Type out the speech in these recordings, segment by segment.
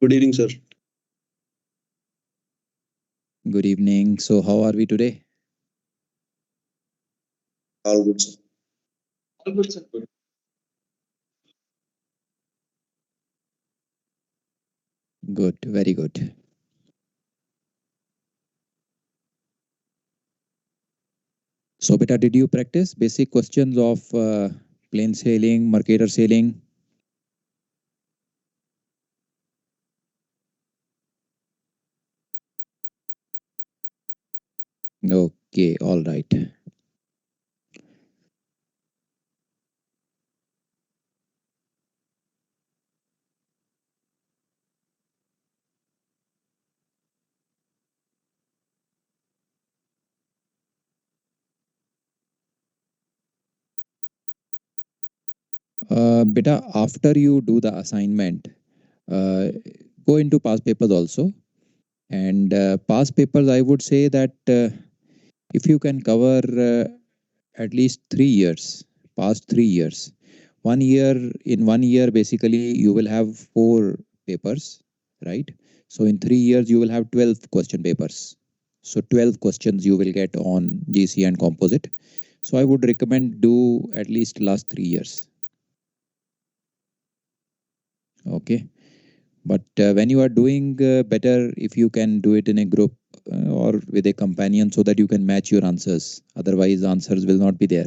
Good evening, sir. Good evening. So, how are we today? All good, sir. Good, very good. So, beta, did you practice basic questions of plain sailing, Mercator sailing? Okay, all right. Beta, after you do the assignment, uh, go into past papers also. And past papers, I would say that if you can cover at least 3 years, past 3 years, 1 year, in 1 year, basically, you will have four papers, right? So in 3 years, you will have 12 question papers. So 12 questions you will get on GC and composite. So I would recommend do at least last 3 years. Okay. But when you are doing better, if you can do it in a group or with a companion so that you can match your answers. Otherwise, answers will not be there.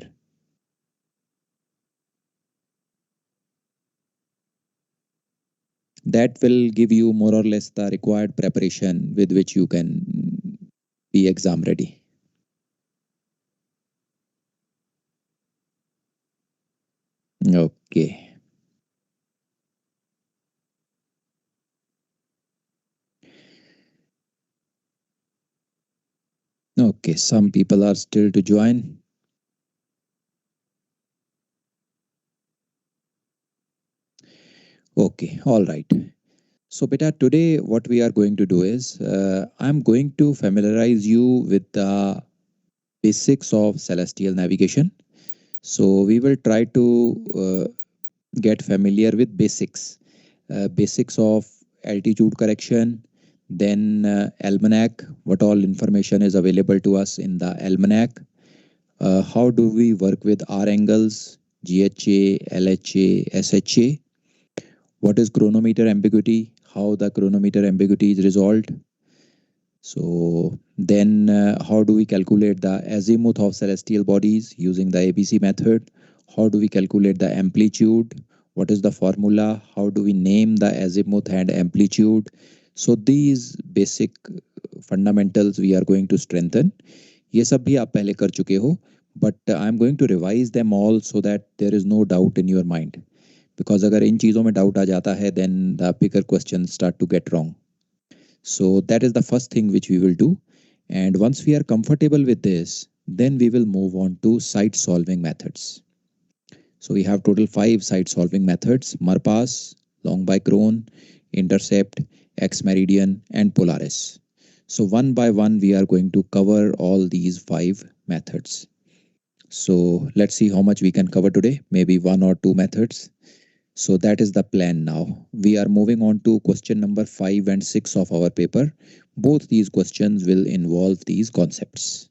That will give you more or less the required preparation with which you can be exam ready. Okay. Okay. Some people are still to join. Okay. All right. So, beta, today what we are going to do is I'm going to familiarize you with the basics of celestial navigation. So, we will try to get familiar with basics of altitude correction, then almanac, what all information is available to us in the almanac, how do we work with R angles, GHA, LHA, SHA, what is chronometer ambiguity, how the chronometer ambiguity is resolved. So then how do we calculate the azimuth of celestial bodies using the ABC method? How do we calculate the amplitude? What is the formula? How do we name the azimuth and amplitude? So these basic fundamentals we are going to strengthen. ये सब भी आप पहले कर चुके हो, but I am going to revise them all so that there is no doubt in your mind. Because अगर इन चीज़ों में doubt आ जाता है, then the bigger questions start to get wrong. So that is the first thing which we will do. And once we are comfortable with this, then we will move on to site solving methods. So we have total five site solving methods: Marpas, long by Cron, intercept, X meridian, and Polaris. So one by one, we are going to cover all these five methods. So let's see how much we can cover today, maybe one or two methods. So that is the plan now. We are moving on to question number 5 and 6 of our paper. Both these questions will involve these concepts.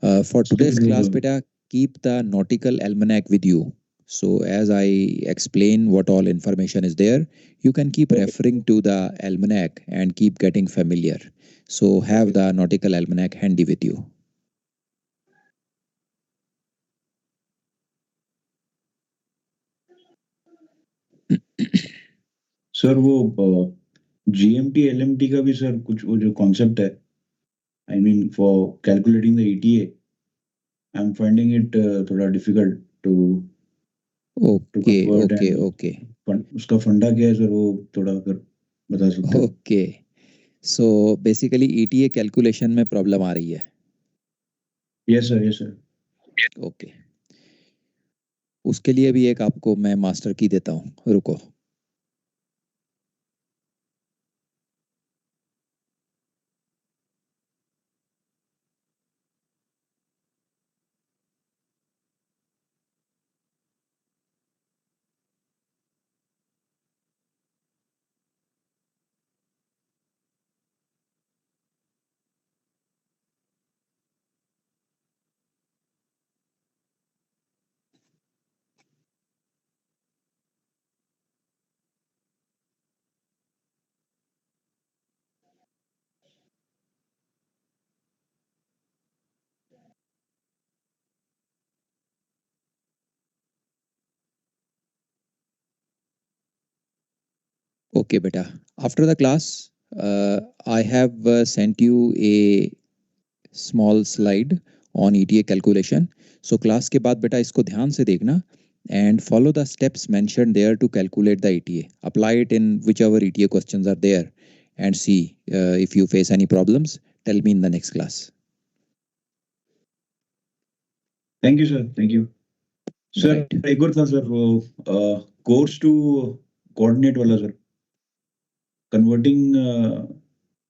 For today's class, beta, keep the nautical almanac with you. So as I explain what all information is there, you can keep referring to the almanac and keep getting familiar. So have the nautical almanac handy with you. Sir वो GMT LMT का भी sir कुछ वो जो concept है I mean for calculating the ETA I am finding it थोड़ा difficult to Okay, convert okay, and okay, उसका फंडा क्या है सर वो थोड़ा अगर बता सकते हो okay. So basically ETA calculation में प्रॉब्लम आ रही है. Yes sir yes sir okay, उसके लिए भी एक आपको मैं मास्टर की देता हूँ, रुको. Okay, beta. After the class, I have sent you a small slide on ETA calculation. So class के बाद बेटा इसको ध्यान से देखना and follow the steps mentioned there to calculate the ETA. Apply it in whichever ETA questions are there and see if you face any problems. Tell me in the next class. Thank you sir, thank you sir. Right. एक और था sir, वो course to coordinate वाला sir, converting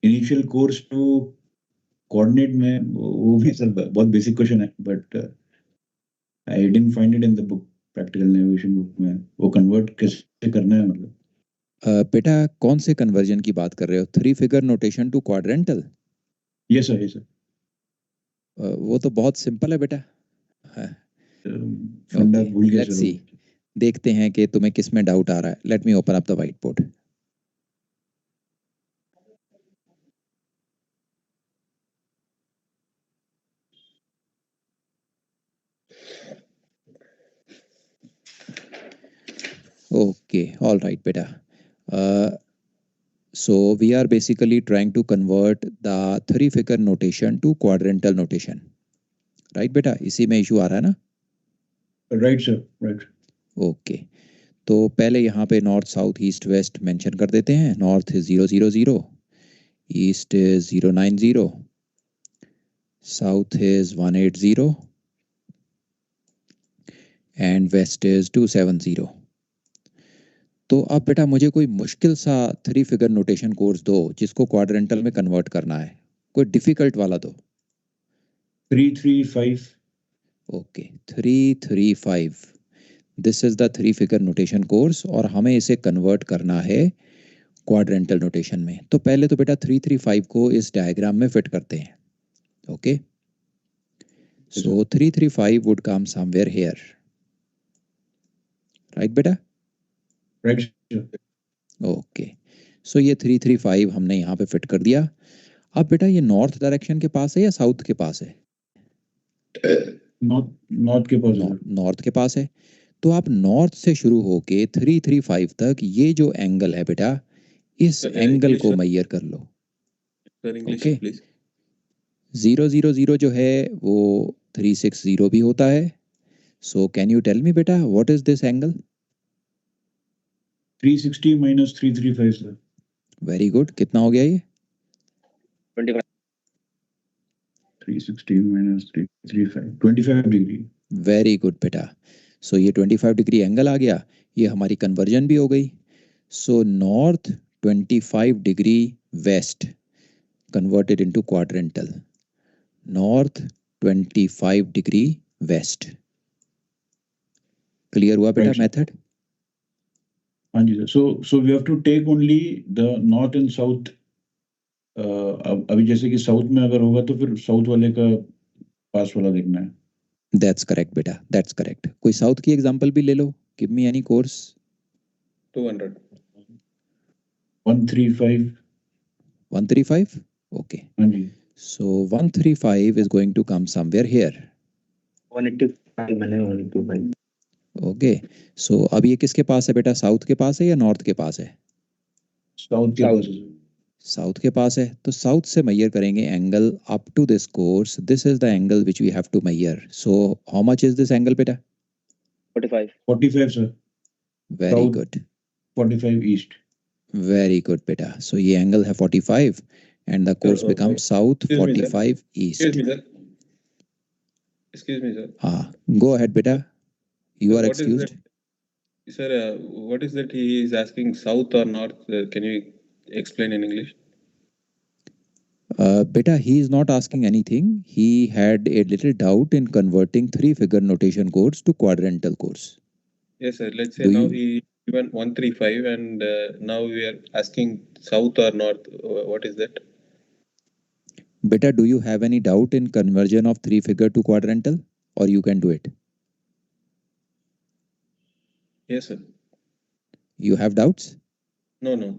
initial course to coordinate में, वो भी sir बहुत basic question है, but I didn't find it in the book, practical navigation book में। वो कन्वर्ट कैसे करना है मतलब? बेटा कौन से कन्वर्जन की बात कर रहे हो? 3 figure notation to quadrantal? Yes sir, yes sir. वो तो बहुत सिंपल है बेटा। फंडा ओके, भूल गया लेट्स सर सी। वो। देखते हैं कि तुम्हें किस में डाउट आ रहा है। Let me open up the white board. Okay, all right, beta. So we are basically trying to convert the 3 figure notation to quadrantal notation. Right, beta? इसी में इशू आ रहा है ना? Right sir, right. ओके, तो पहले यहाँ पे north south east west mention कर देते हैं। North is 000, east is 090, south is 180 and west is 270। तो अब बेटा मुझे कोई मुश्किल सा 3 फिगर नोटेशन कोर्स दो जिसको क्वाड्रेंटल में कन्वर्ट करना है। कोई डिफिकल्ट वाला दो। 335। Okay, 335। This is the 3 figure notation course और हमें इसे कन्वर्ट करना है क्वाड्रेंटल नोटेशन में। तो पहले तो बेटा 335 को इस डायग्राम में फिट करते हैं। Okay, so 335 would come somewhere here. Right बेटा? Right sir. ओके, सो ये 335 हमने यहाँ पे फिट कर दिया। अब बेटा ये नॉर्थ डायरेक्शन के पास है या साउथ के पास है? नॉर्थ, नॉर्थ के पास है सर। नॉर्थ के पास है। तो आप नॉर्थ से शुरू होके 335 तक ये जो एंगल है बेटा, इस एंगल को मेजर कर लो। ओके, 000 जो है वो 360 भी होता है। So can you tell me बेटा what is this angle? 360 minus 335 sir. Very good, कितना हो गया ये? 360 माइनस 335, 25 डिग्री। वेरी गुड बेटा। सो ये 25 डिग्री एंगल आ गया। ये हमारी कन्वर्जन भी हो गई। So north 25 degree west converted into quadrantal. North 25 degree west. Clear हुआ बेटा राइट सर। मेथड? हाँ जी sir. So we have to take only the north and south. अभी जैसे कि साउथ में अगर होगा तो फिर साउथ वाले का पास वाला देखना है। दैट्स करेक्ट बेटा, दैट्स करेक्ट। कोई साउथ की एग्जांपल भी ले लो। Give me any course. 200। 135। 135? Okay, हाँ जी। so 135 is going to come somewhere here. 185 मैंने 185। ओके, सो अब ये किसके पास है बेटा? साउथ के पास है या नॉर्थ के पास है? साउथ के पास है सर। साउथ के पास है, तो साउथ से मेजर करेंगे angle up to this course. This is the angle which we have to measure. So how much is this angle बेटा? 45। 45 sir. Very South. Good, 45 east. Very good बेटा। So ये angle है 45 and the course become south excuse me, sir. 45 east. Excuse me, sir. Excuse me, sir. हाँ, go ahead बेटा, you Sir, are what is that? Excused. Sir, what is that he is asking, south or north? Can you explain in English? Beta, he is not asking anything. He had a little doubt in converting 3 figure notation codes to quadrantal codes. Yes, sir. Let's say Do now you? he given 135 and now we are asking south or north. What is that? Beta, do you have any doubt in conversion of 3 figure to quadrantal, or you can do it? Yes, sir. You have doubts? No, no.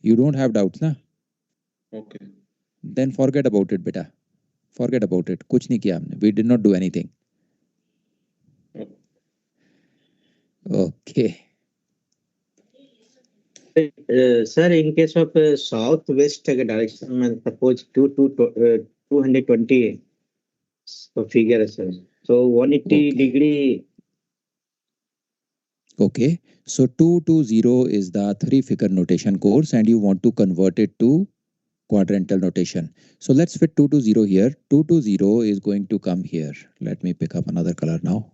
You don't have doubts ना? Okay. Then forget about it बेटा, forget about it। कुछ नहीं किया हमने, we did not do anything. Okay. Okay, Sir, in case of southwest direction, suppose 220 so figure, sir. So 180 Okay. degree. Okay. So 220 is the three-figure notation course, and you want to convert it to quadrantal notation. So let's fit 220 here. 220 is going to come here. Let me pick up another color now.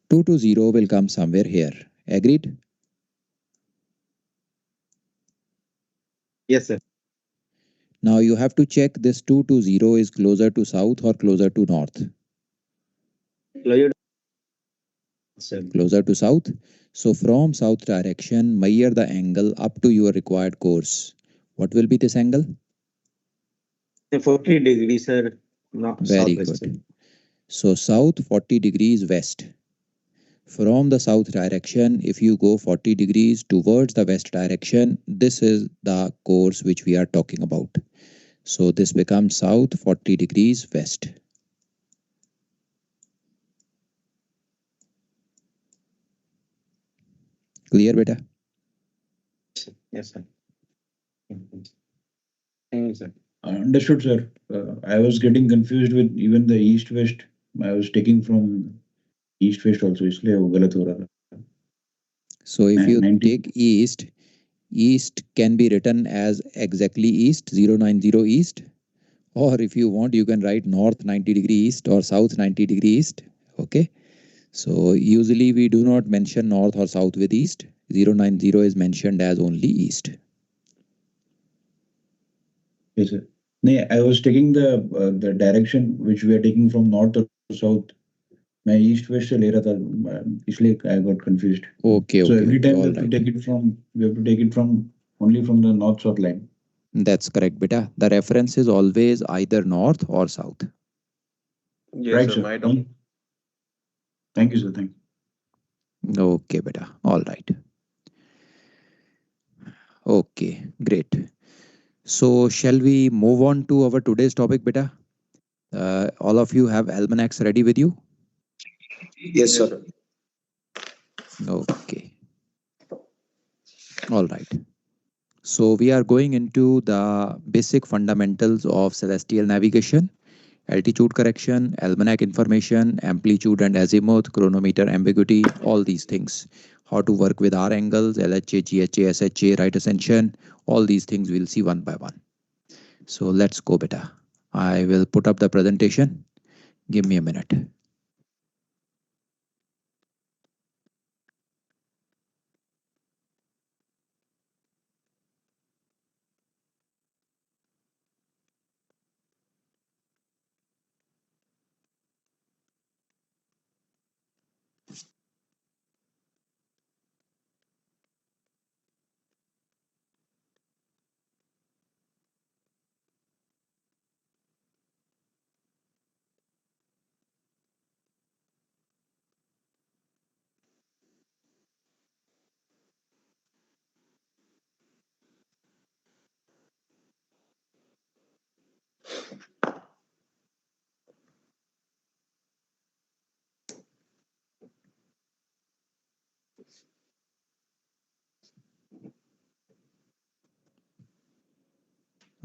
220 will come somewhere here. Agreed? Yes, sir. Now you have to check this 220 is closer to south or closer to north. Closer, sir. Closer to south. So from south direction, measure the angle up to your required course. What will be this angle? 40 degrees, sir. No, Very southwest, sir. good. So south 40 degrees west. From the south direction, if you go 40 degrees towards the west direction, this is the course which we are talking about. So this becomes south 40 degrees west. Clear, beta? Yes, sir. Thank you, sir. Understood, sir. I was getting confused with even the east-west. I was taking from east-west also, इसलिए वो गलत हो रहा था. So if you 90. take east, east can be written as exactly east, 090 east. Or if you want, you can write north 90 degree east or south 90 degree east. Okay. So usually we do not mention north or south with east. 090 is mentioned as only east. Yes, sir. No, I was taking the direction which we are taking from north to south. मैं east west से ले रहा था, इसलिए I got confused. Okay, So okay, every okay. time All right. we have to take it from only from the north south line. That's correct, beta. The reference is always either north or south. Yes, Right, sir. sir. My doubt. Thank you, sir. Thank you. Okay, beta. All right. Okay, great. So shall we move on to our today's topic, beta? All of you have almanacs ready with you? Yes, sir. Okay. All right. So we are going into the basic fundamentals of celestial navigation, altitude correction, almanac information, amplitude and azimuth, chronometer ambiguity, all these things. How to work with R angles, LHA, GHA, SHA, right ascension, all these things we'll see one by one. So let's go, beta. I will put up the presentation. Give me a minute.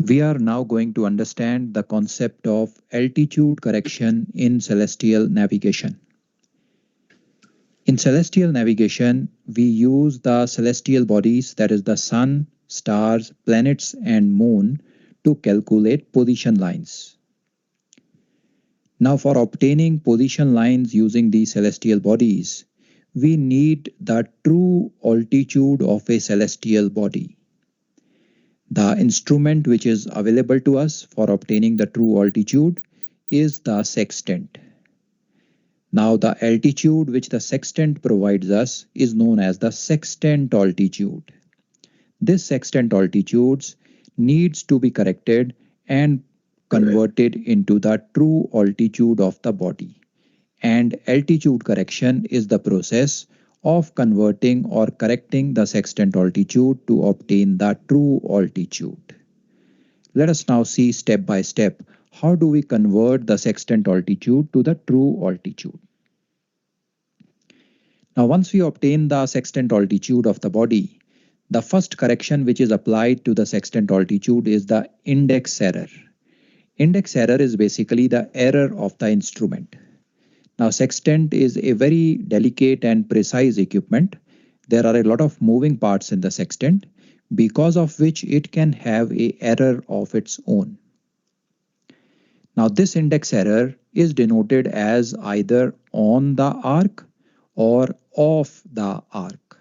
We are now going to understand the concept of altitude correction in celestial navigation. In celestial navigation, we use the celestial bodies, that is the sun, stars, planets, and moon, to calculate position lines. Now, for obtaining position lines using these celestial bodies, we need the true altitude of a celestial body. The instrument which is available to us for obtaining the true altitude is the sextant. Now, the altitude which the sextant provides us is known as the sextant altitude. This sextant altitudes needs to be corrected and converted into the true altitude of the body. And altitude correction is the process of converting or correcting the sextant altitude to obtain the true altitude. Let us now see step by step how do we convert the sextant altitude to the true altitude. Now, once we obtain the sextant altitude of the body, the first correction which is applied to the sextant altitude is the index error. Index error is basically the error of the instrument. Now, sextant is a very delicate and precise equipment. There are a lot of moving parts in the sextant, because of which it can have an error of its own. Now, this index error is denoted as either on the arc or off the arc.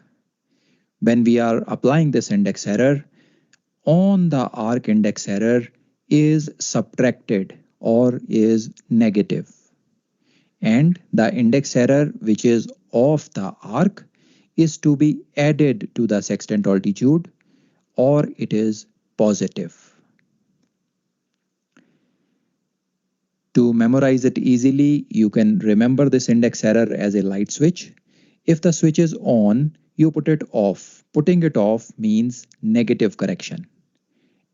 When we are applying this index error, on the arc index error is subtracted or is negative, and the index error which is off the arc is to be added to the sextant altitude, or it is positive. To memorize it easily, you can remember this index error as a light switch. If the switch is on, you put it off. Putting it off means negative correction.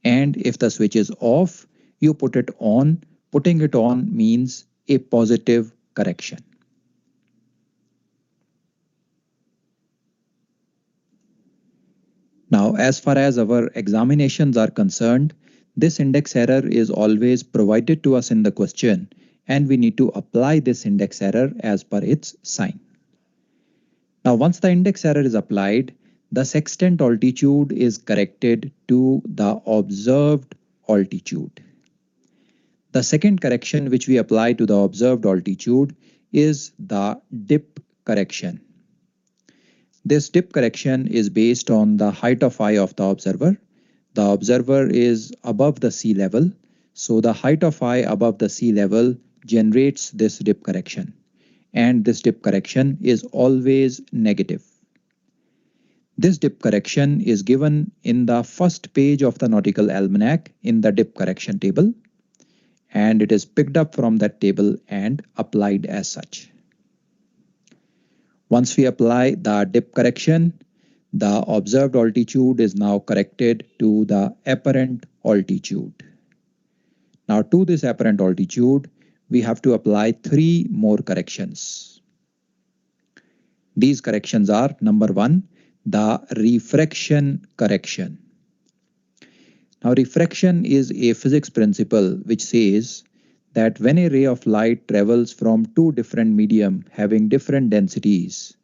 And if the switch is off, you put it on. Putting it on means a positive correction. Now, as far as our examinations are concerned, this index error is always provided to us in the question, and we need to apply this index error as per its sign. Now, once the index error is applied, the sextant altitude is corrected to the observed altitude. The second correction which we apply to the observed altitude is the dip correction. This dip correction is based on the height of eye of the observer. The observer is above the sea level, so the height of eye above the sea level generates this dip correction, and this dip correction is always negative. This dip correction is given in the first page of the Nautical Almanac in the dip correction table, and it is picked up from that table and applied as such. Once we apply the dip correction, the observed altitude is now corrected to the apparent altitude. Now, to this apparent altitude, we have to apply 3 more corrections. These corrections are: number 1, the refraction correction. Now, refraction is a physics principle which says that when a ray of light travels from 2 different medium having different densities,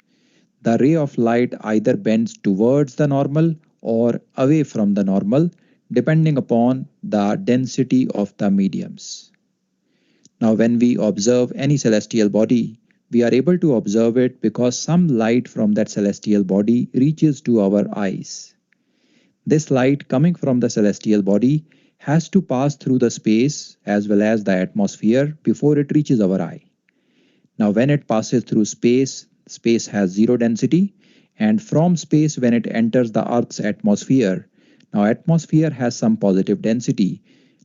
the ray of light either bends towards the normal or away from the normal, depending upon the density of the mediums. Now, when we observe any celestial body, we are able to observe it because some light from that celestial body reaches to our eyes. This light coming from the celestial body has to pass through the space as well as the atmosphere before it reaches our eye. Now, when it passes through space, space has 0 density, and from space when it enters the Earth's atmosphere, now atmosphere has some positive density.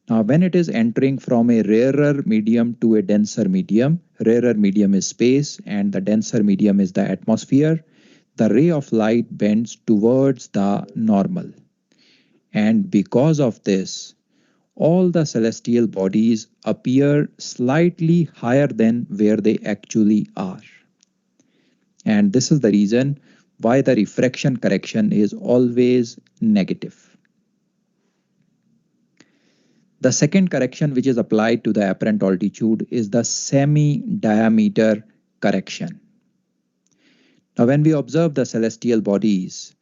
Now, when it is entering from a rarer medium to a denser medium, rarer medium is space and the denser medium is the atmosphere, the ray of light bends towards the normal. And because of this, all the celestial bodies appear slightly higher than where they actually are. And this is the reason why the refraction correction is always negative. The second correction which is applied to the apparent altitude is the semi-diameter correction. Now, when we observe the celestial bodies,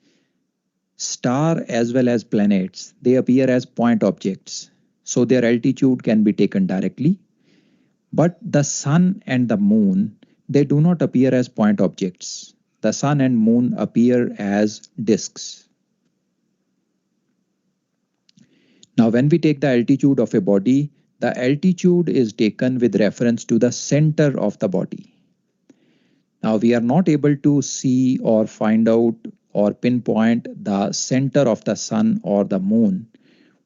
star as well as planets, they appear as point objects, so their altitude can be taken directly. But the sun and the moon, they do not appear as point objects. The sun and moon appear as disks. Now, when we take the altitude of a body, the altitude is taken with reference to the center of the body. Now, we are not able to see or find out or pinpoint the center of the sun or the moon.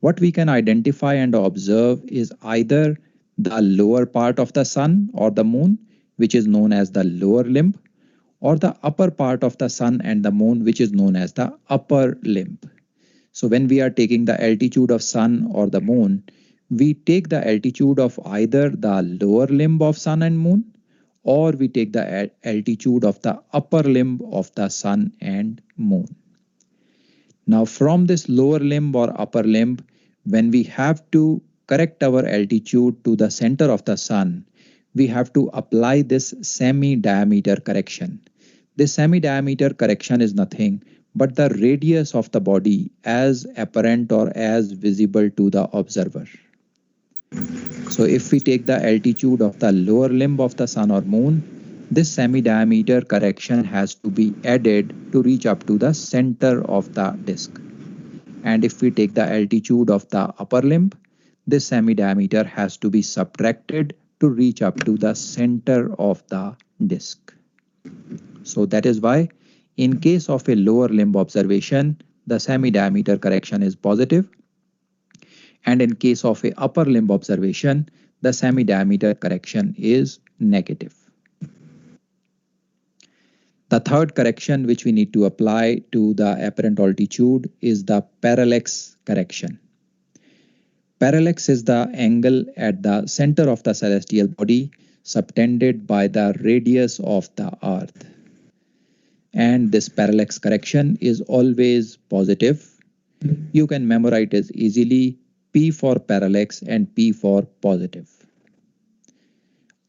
What we can identify and observe is either the lower part of the sun or the moon, which is known as the lower limb, or the upper part of the sun and the moon, which is known as the upper limb. So when we are taking the altitude of sun or the moon, we take the altitude of either the lower limb of sun and moon, or we take the altitude of the upper limb of the sun and moon. Now from this lower limb or upper limb, when we have to correct our altitude to the center of the sun, we have to apply this semi-diameter correction. This semi-diameter correction is nothing but the radius of the body as apparent or as visible to the observer. So if we take the altitude of the lower limb of the sun or moon, this semi-diameter correction has to be added to reach up to the center of the disk. And if we take the altitude of the upper limb, this semi-diameter has to be subtracted to reach up to the center of the disk. So that is why in case of a lower limb observation, the semi-diameter correction is positive. And in case of a upper limb observation, the semi-diameter correction is negative. The third correction which we need to apply to the apparent altitude is the parallax correction. Parallax is the angle at the center of the celestial body subtended by the radius of the Earth. And this parallax correction is always positive. You can memorize it easily, P for parallax and P for positive.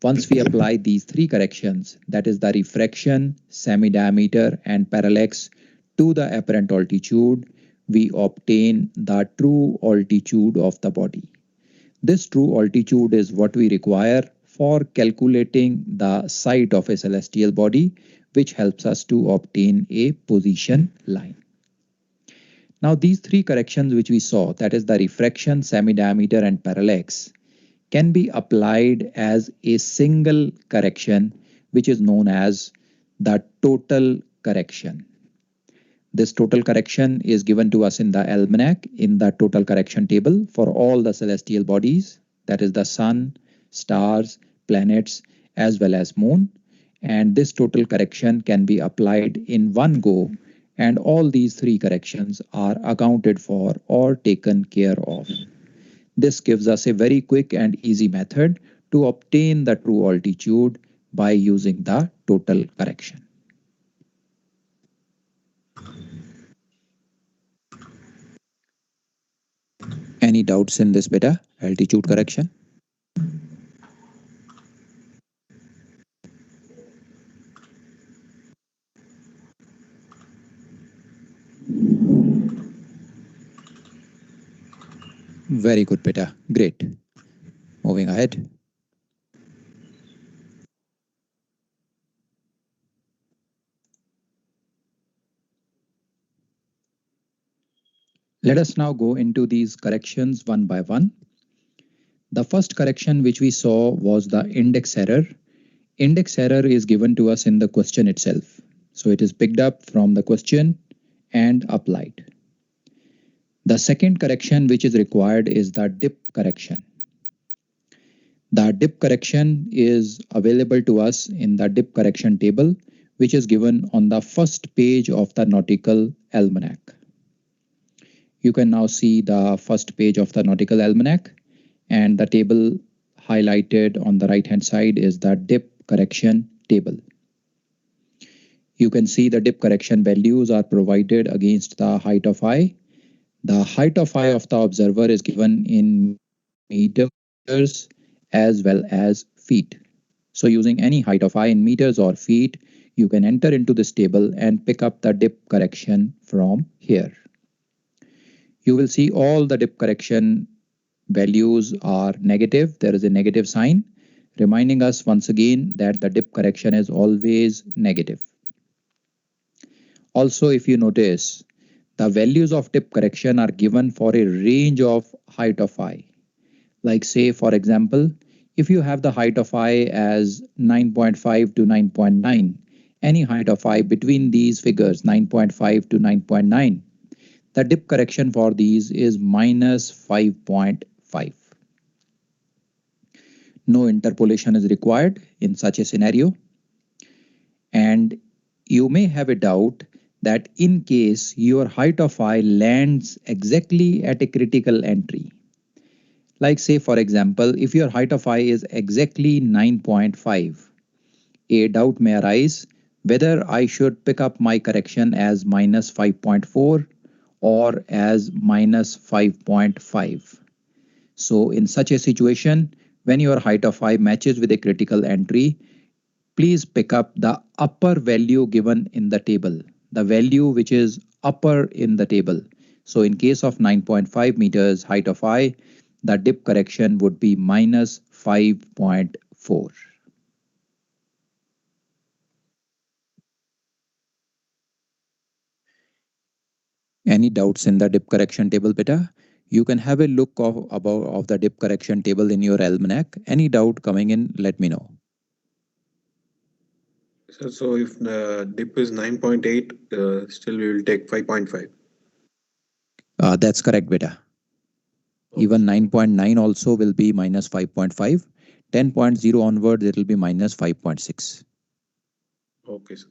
Once we apply these three corrections, that is the refraction, semi-diameter and parallax to the apparent altitude, we obtain the true altitude of the body. This true altitude is what we require for calculating the site of a celestial body, which helps us to obtain a position line. Now these three corrections which we saw, that is the refraction, semi-diameter and parallax, can be applied as a single correction, which is known as the total correction. This total correction is given to us in the almanac in the total correction table for all the celestial bodies, that is the sun, stars, planets, as well as moon. And this total correction can be applied in one go, and all these three corrections are accounted for or taken care of. This gives us a very quick and easy method to obtain the true altitude by using the total correction. Any doubts in this beta, altitude correction? Very good, beta. Great. Moving ahead. Let us now go into these corrections one by one. The first correction which we saw was the index error. Index error is given to us in the question itself. So it is picked up from the question and applied. The second correction which is required is the dip correction. The dip correction is available to us in the dip correction table, which is given on the first page of the Nautical Almanac. You can now see the first page of the Nautical Almanac, and the table highlighted on the right hand side is the dip correction table. You can see the dip correction values are provided against the height of eye. The height of eye of the observer is given in meters as well as feet. So using any height of eye in meters or feet, you can enter into this table and pick up the dip correction from here. You will see all the dip correction values are negative. There is a negative sign, reminding us once again that the dip correction is always negative. Also, if you notice, the values of dip correction are given for a range of height of eye. Like say, for example, if you have the height of eye as 9.5 to 9.9, any height of eye between these figures, 9.5 to 9.9, the dip correction for these is minus 5.5. No interpolation is required in such a scenario. And you may have a doubt that in case your height of eye lands exactly at a critical entry, like say for example, if your height of eye is exactly 9.5, a doubt may arise whether I should pick up my correction as minus 5.4 or as minus 5.5. So in such a situation, when your height of eye matches with a critical entry, please pick up the upper value given in the table, the value which is upper in the table. So in case of 9.5 meters height of eye, the dip correction would be minus 5.4. Any doubts in the dip correction table, beta? You can have a look of the dip correction table in your almanac. Any doubt coming in, let me know. So if the dip is 9.8, still we will take 5.5. That's correct, beta. Okay. Even 9.9 also will be minus 5.5. 10.0 onwards, it will be minus 5.6. Okay, sir.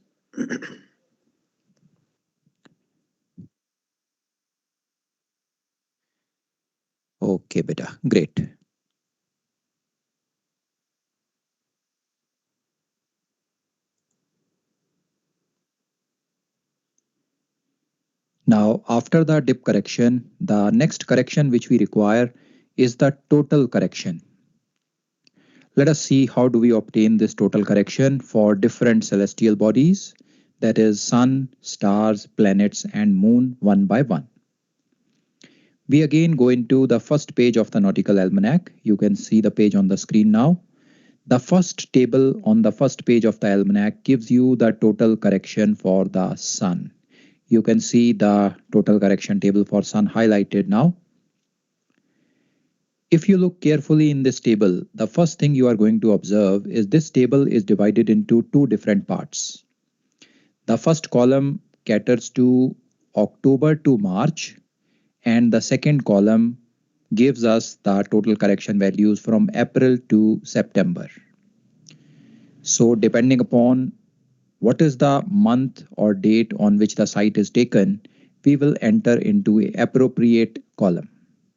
Okay, beta. Great. Now, after the dip correction, the next correction which we require is the total correction. Let us see how do we obtain this total correction for different celestial bodies, that is sun, stars, planets and moon one by one. We again go into the first page of the Nautical Almanac. You can see the page on the screen now. The first table on the first page of the almanac gives you the total correction for the sun. You can see the total correction table for sun highlighted now. If you look carefully in this table, the first thing you are going to observe is this table is divided into two different parts. The first column caters to October to March, and the second column gives us the total correction values from April to September. So depending upon what is the month or date on which the site is taken, we will enter into a appropriate column.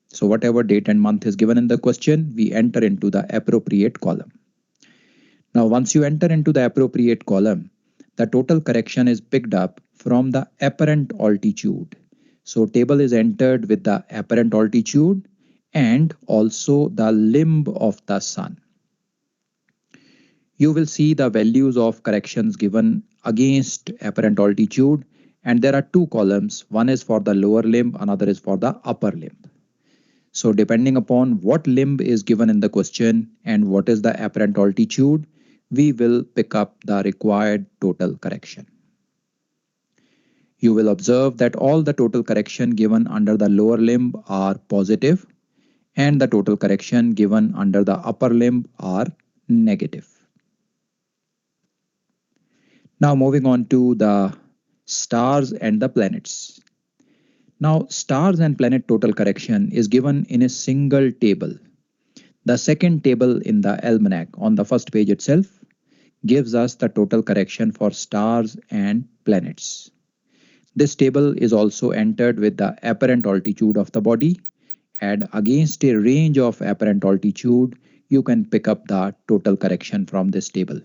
So whatever date and month is given in the question, we enter into the appropriate column. Now, once you enter into the appropriate column, the total correction is picked up from the apparent altitude. So table is entered with the apparent altitude and also the limb of the sun. You will see the values of corrections given against apparent altitude, and there are two columns. One is for the lower limb, another is for the upper limb. So depending upon what limb is given in the question and what is the apparent altitude, we will pick up the required total correction. You will observe that all the total correction given under the lower limb are positive and the total correction given under the upper limb are negative. Now moving on to the stars and the planets. Now stars and planet total correction is given in a single table. The second table in the almanac on the first page itself gives us the total correction for stars and planets. This table is also entered with the apparent altitude of the body, and against a range of apparent altitude, you can pick up the total correction from this table.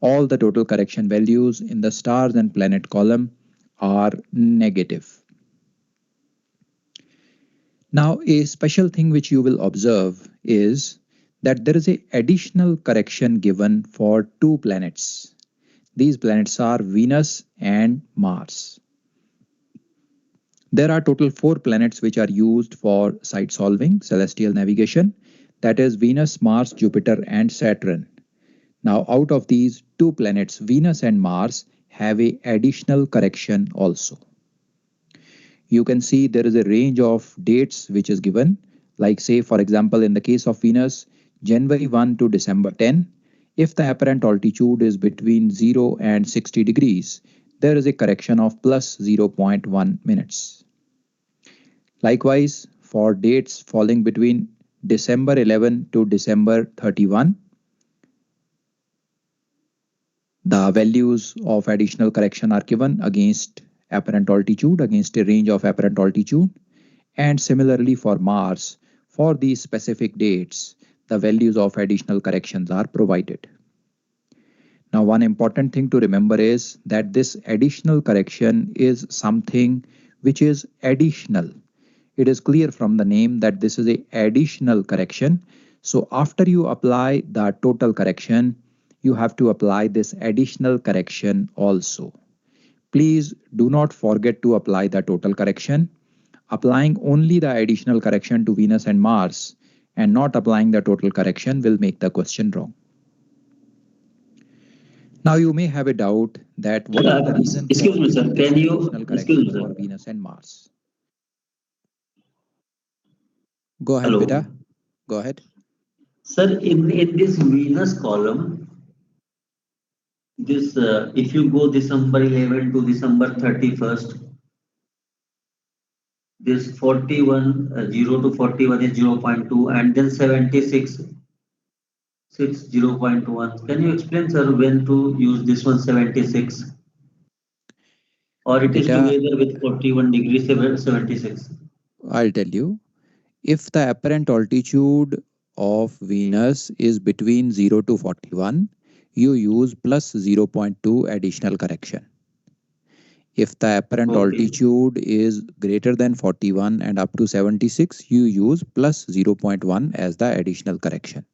All the total correction values in the stars and planet column are negative. Now, a special thing which you will observe is that there is an additional correction given for two planets. These planets are Venus and Mars. There are total 4 planets which are used for site solving, celestial navigation, that is Venus, Mars, Jupiter and Saturn. Now out of these 2 planets, Venus and Mars have a additional correction also. You can see there is a range of dates which is given, like say for example in the case of Venus, January 1 to December 10. If the apparent altitude is between 0 and 60 degrees, there is a correction of plus 0.1 minutes. Likewise, for dates falling between December 11 to December 31, the values of additional correction are given against apparent altitude, against a range of apparent altitude. And similarly for Mars, for these specific dates, the values of additional corrections are provided. Now, one important thing to remember is that this additional correction is something which is additional. It is clear from the name that this is a additional correction. So after you apply the total correction, you have to apply this additional correction also. Please do not forget to apply the total correction. Applying only the additional correction to Venus and Mars and not applying the total correction will make the question wrong. Now you may have a doubt that what is the reason for Excuse me, sir. this Can you additional excuse correction me, sir? for Venus and Mars? Go ahead, Hello, beta. Go ahead. sir. In this Venus column, this if you go December 11 to December 31st, this 41 0 to 41 is 0.2, and then 76 6 0.1. Can you explain, sir, when to use this one 76, or it is Beta, together with 41 degrees 76? I'll tell you. If the apparent altitude of Venus is between 0 to 41, you use plus 0.2 additional correction. If the apparent Okay. altitude is greater than 41 and up to 76, you use plus 0.1 as the additional correction.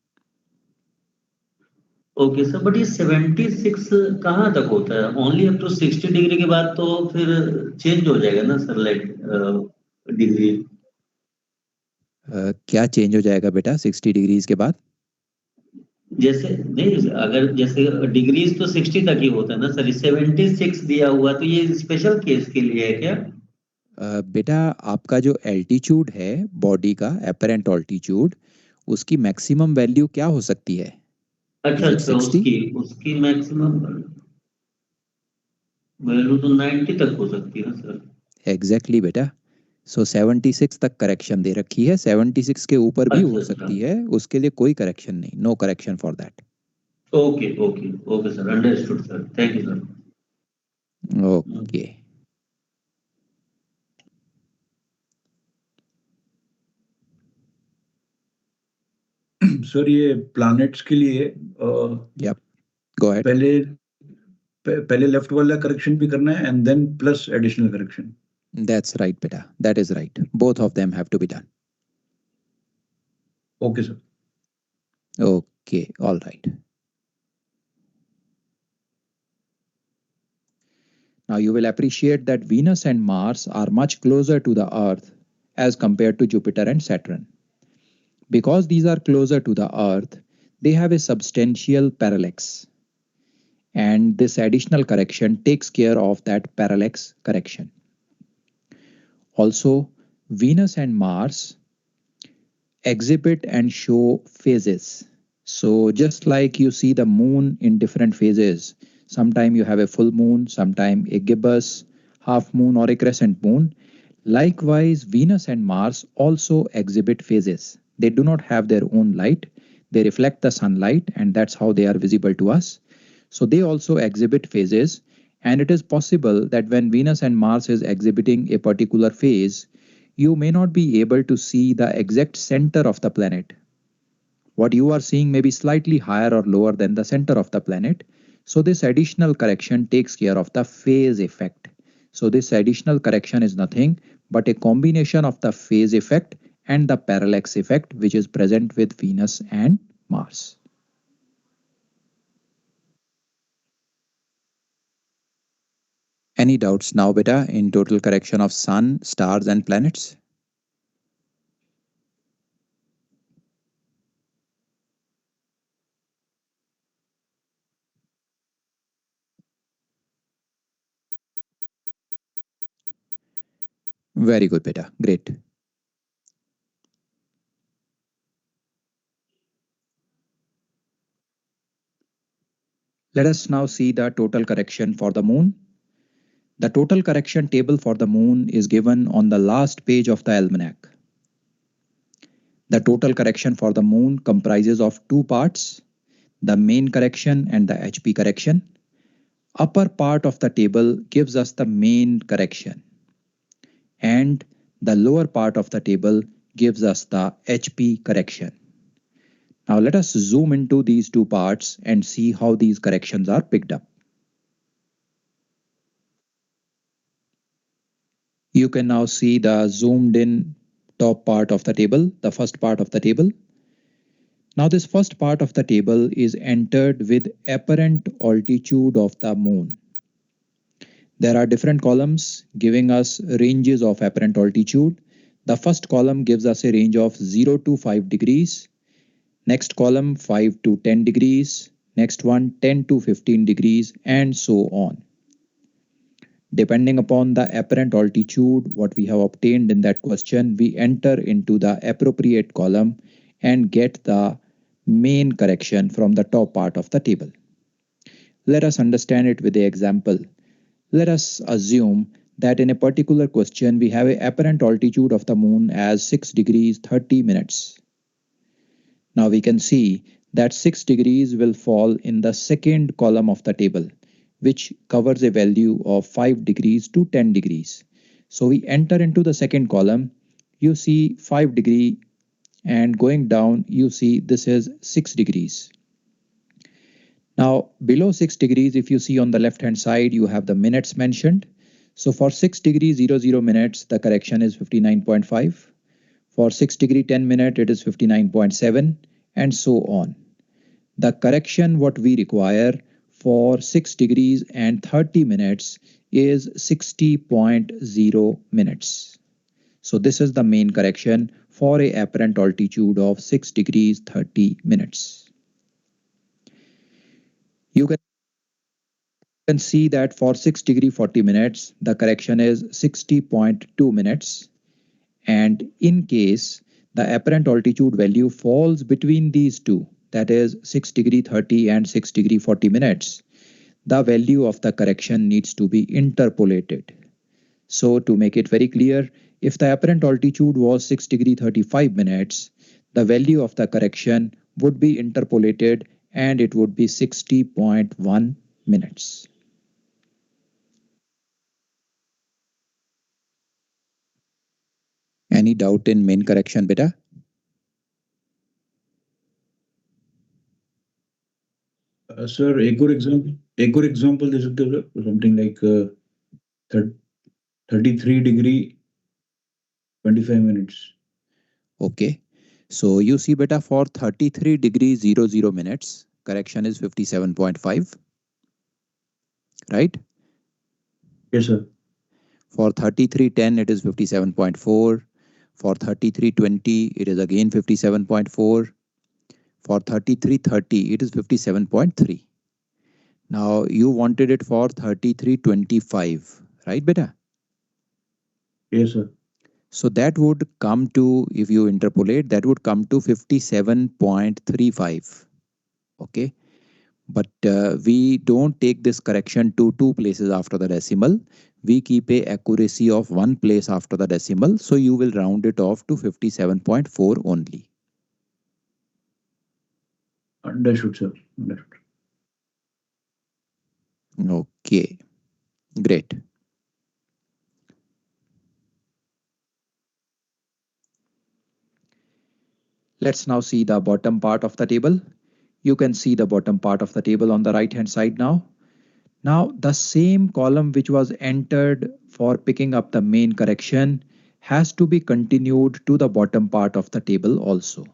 Okay sir, but ये 76 कहाँ तक होता है? Only up to 60 degree के बाद तो फिर change हो जाएगा ना सर, लाइक डिग्री? क्या चेंज हो जाएगा बेटा 60 डिग्रीज के बाद? जैसे नहीं, अगर जैसे डिग्रीज तो 60 तक ही होता है ना सर, 76 दिया हुआ, तो ये स्पेशल केस के लिए है क्या? बेटा आपका जो एल्टीट्यूड है बॉडी का एपरेंट ऑल्टीट्यूड, उसकी मैक्सिमम वैल्यू क्या हो सकती है? अच्छा अच्छा, उसकी मैक्सिमम वैल्यू तो 90 तक हो सकती है ना सर? एग्जैक्टली बेटा. सो 76 तक करेक्शन दे रखी है, 76 के ऊपर भी हो सकती है, उसके लिए कोई करेक्शन नहीं, no correction for that. Okay okay okay sir, understood sir, thank you sir. Okay. Sir ये प्लैनेट्स के लिए यप, गो अहेड. पहले लेफ्ट वाला करेक्शन भी करना है and then plus additional correction. That's right, beta. That is right. Both of them have to be done. Okay, sir. Okay, all right. Now you will appreciate that Venus and Mars are much closer to the Earth as compared to Jupiter and Saturn. Because these are closer to the Earth, they have a substantial parallax. And this additional correction takes care of that parallax correction. Also, Venus and Mars exhibit and show phases. So just like you see the moon in different phases, sometime you have a full moon, sometime a gibbous, half moon or a crescent moon. Likewise, Venus and Mars also exhibit phases. They do not have their own light. They reflect the sunlight, and that's how they are visible to us. So they also exhibit phases. And it is possible that when Venus and Mars is exhibiting a particular phase, you may not be able to see the exact center of the planet. What you are seeing may be slightly higher or lower than the center of the planet. So this additional correction takes care of the phase effect. So this additional correction is nothing but a combination of the phase effect and the parallax effect which is present with Venus and Mars. Any doubts now, beta, in total correction of sun, stars and planets? Very good, beta. Great. Let us now see the total correction for the moon. The total correction table for the moon is given on the last page of the almanac. The total correction for the moon comprises of two parts, the main correction and the HP correction. Upper part of the table gives us the main correction, and the lower part of the table gives us the HP correction. Now let us zoom into these two parts and see how these corrections are picked up. You can now see the zoomed in top part of the table, the first part of the table. Now this first part of the table is entered with apparent altitude of the moon. There are different columns giving us ranges of apparent altitude. The first column gives us a range of 0 to 5 degrees. Next column 5 to 10 degrees. Next one 10 to 15 degrees and so on. Depending upon the apparent altitude, what we have obtained in that question, we enter into the appropriate column and get the main correction from the top part of the table. Let us understand it with the example. Let us assume that in a particular question, we have an apparent altitude of the moon as 6 degrees 30 minutes. Now we can see that 6 degrees will fall in the second column of the table, which covers a value of 5 degrees to 10 degrees. So we enter into the second column, you see 5 degree, and going down you see this is 6 degrees. Now below 6 degrees, if you see on the left hand side, you have the minutes mentioned. So for 6 degree 00 minutes, the correction is 59.5. For 6 degree 10 minute, it is 59.7 and so on. The correction what we require for 6 degrees and 30 minutes is 60.0 minutes. So this is the main correction for a apparent altitude of 6 degrees 30 minutes. You can see that for 6 degree 40 minutes, the correction is 60.2 minutes. And in case the apparent altitude value falls between these two, that is 6 degree 30 and 6 degree 40 minutes, the value of the correction needs to be interpolated. So to make it very clear, if the apparent altitude was 6 degree 35 minutes, the value of the correction would be interpolated and it would be 60.1 minutes. Any doubt in main correction, beta? Sir, एक और example दे सकते हो sir? Something like 33 degree 25 minutes. Okay. So you see beta, for 33 degrees 00 minutes, correction is 57.5. Right? Yes, sir. For 3310, it is 57.4. For 3320, it is again 57.4. For 3330, it is 57.3. Now you wanted it for 3325, right beta? Yes, sir. So that would come to, if you interpolate, that would come to 57.35. Okay. But we don't take this correction to 2 places after the decimal. We keep a accuracy of 1 place after the decimal. So you will round it off to 57.4 only. Understood, sir. Understood. Okay. Great. Let's now see the bottom part of the table. You can see the bottom part of the table on the right hand side now. Now the same column which was entered for picking up the main correction has to be continued to the bottom part of the table also.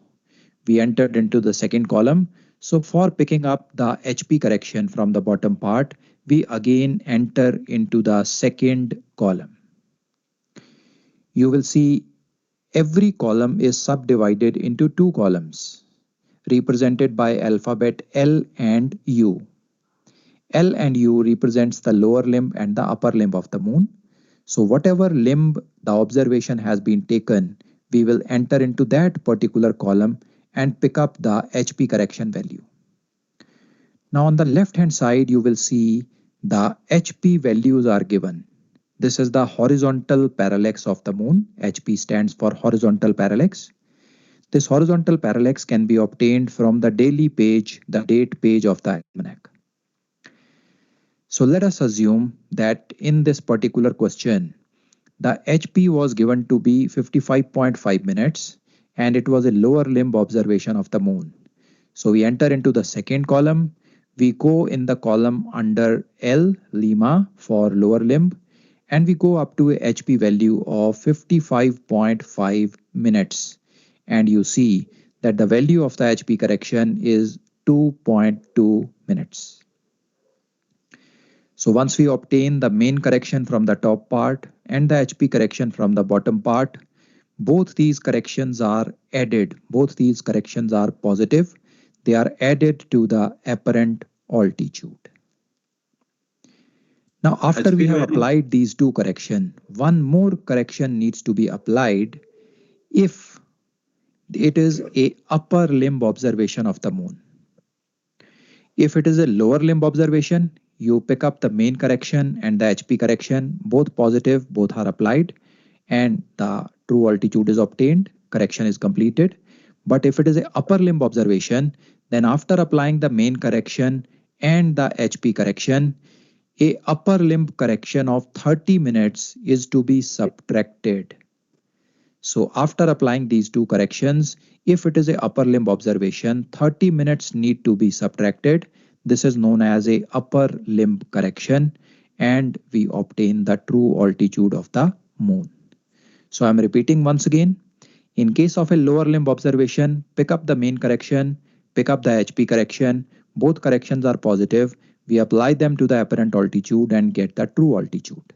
We entered into the second column. So for picking up the HP correction from the bottom part, we again enter into the second column. You will see every column is subdivided into 2 columns represented by alphabet L and U. L and U represents the lower limb and the upper limb of the moon. So whatever limb the observation has been taken, we will enter into that particular column and pick up the HP correction value. Now on the left hand side, you will see the HP values are given. This is the horizontal parallax of the moon. HP stands for horizontal parallax. This horizontal parallax can be obtained from the daily page, the date page of the almanac. So let us assume that in this particular question, the HP was given to be 55.5 minutes and it was a lower limb observation of the moon. So we enter into the second column. We go in the column under L, Lima, for lower limb, and we go up to a HP value of 55.5 minutes, and you see that the value of the HP correction is 2.2 minutes. So once we obtain the main correction from the top part and the HP correction from the bottom part, both these corrections are added. Both these corrections are positive. They are added to the apparent altitude. Now, after we have applied these two corrections, one more correction needs to be applied if it is a upper limb observation of the moon. If it is a lower limb observation, you pick up the main correction and the HP correction, both positive, both are applied, and the true altitude is obtained, correction is completed. But if it is a upper limb observation, then after applying the main correction and the HP correction, a upper limb correction of 30 minutes is to be subtracted. So after applying these two corrections, if it is a upper limb observation, 30 minutes need to be subtracted. This is known as a upper limb correction, and we obtain the true altitude of the moon. So I'm repeating once again. In case of a lower limb observation, pick up the main correction, pick up the HP correction. Both corrections are positive. We apply them to the apparent altitude and get the true altitude.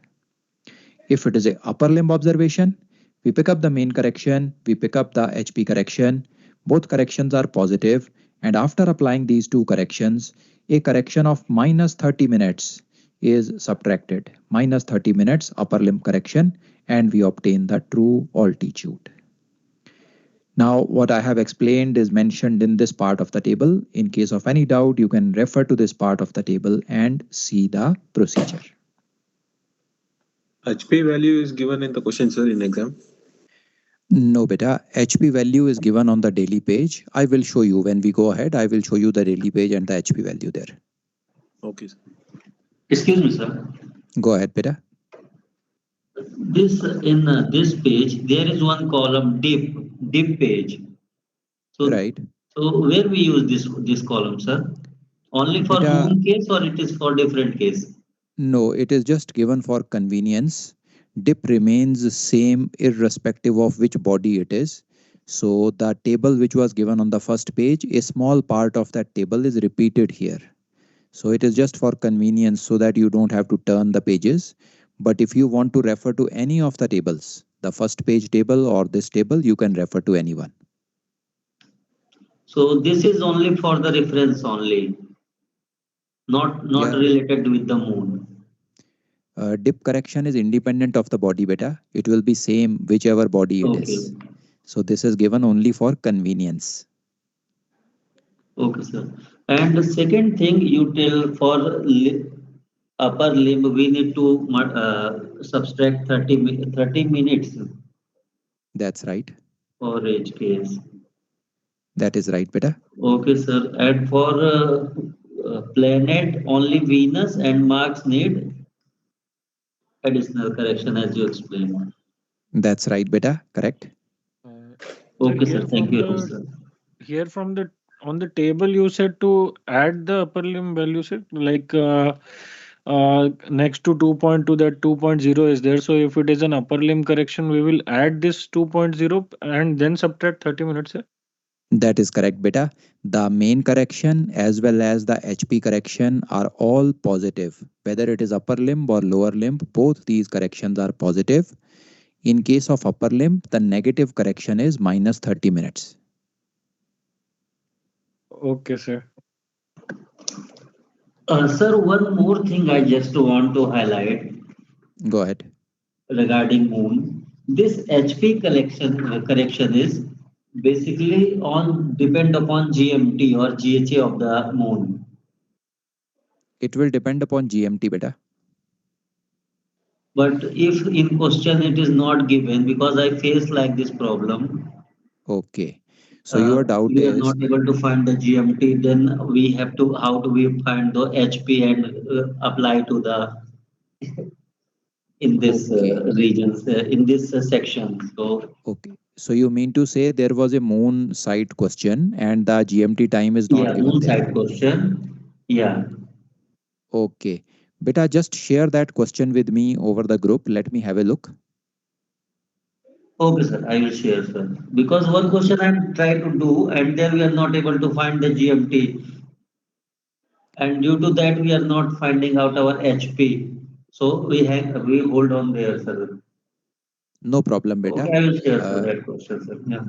If it is a upper limb observation, we pick up the main correction, we pick up the HP correction. Both corrections are positive, and after applying these two corrections, a correction of minus 30 minutes is subtracted. Minus 30 minutes upper limb correction, and we obtain the true altitude. Now, what I have explained is mentioned in this part of the table. In case of any doubt, you can refer to this part of the table and see the procedure. HP value is given in the question, sir, in exam? No, beta. HP value is given on the daily page. I will show you when we go ahead. I will show you the daily page and the HP value there. Okay, sir. Excuse me, sir. Go ahead, beta. This in this page there is one column dip page. So Right. So where we use this column, sir? Only for Beta, moon case or it is for different case? no, it is just given for convenience. Dip remains same irrespective of which body it is. So the table which was given on the first page, a small part of that table is repeated here. So it is just for convenience so that you don't have to turn the pages. But if you want to refer to any of the tables, the first page table or this table, you can refer to anyone. So this is only for the reference only, not Yeah. related with the moon. Dip correction is independent of the body, beta. It will be same whichever body it is. So this is given only for convenience. Okay, sir. And the second thing you tell for upper limb, we need to subtract 30 minutes That's right. for each case. That is right, beta. Okay, sir. And for planet, only Venus and Mars need additional correction as you explained. That's right, beta. Correct. Okay, sir. Thank you, sir. Here from the on the table you said to add the upper limb value set like next to 2.2 that 2.0 is there. So if it is an upper limb correction, we will add this 2.0 and then subtract 30 minutes. Sir. That is correct, beta. The main correction as well as the HP correction are all positive. Whether it is upper limb or lower limb, both these corrections are positive. In case of upper limb, the negative correction is minus 30 minutes. Okay, sir. Sir, one more thing I just want to highlight. Go ahead. Regarding moon, this HP correction is basically depend upon GMT or GHA of the moon. It will depend upon GMT, beta. But if in question it is not given, because I face like this problem. Okay. So your doubt we are is not able to find the GMT, then we have to, how do we find the HP and apply to the in this regions, in this section. So okay. So you mean to say there was a moon site question and the GMT time is not given moon there? site question. Yeah. Okay. Beta, just share that question with me over the group. Let me have a look. Okay, sir, I will share, sir. Because one question I'm trying to do, and there we are not able to find the GMT, and due to that we are not finding out our HP. So we hold on there, sir. No problem, Okay, beta. I will share, sir, Uh, that question, sir. Yeah.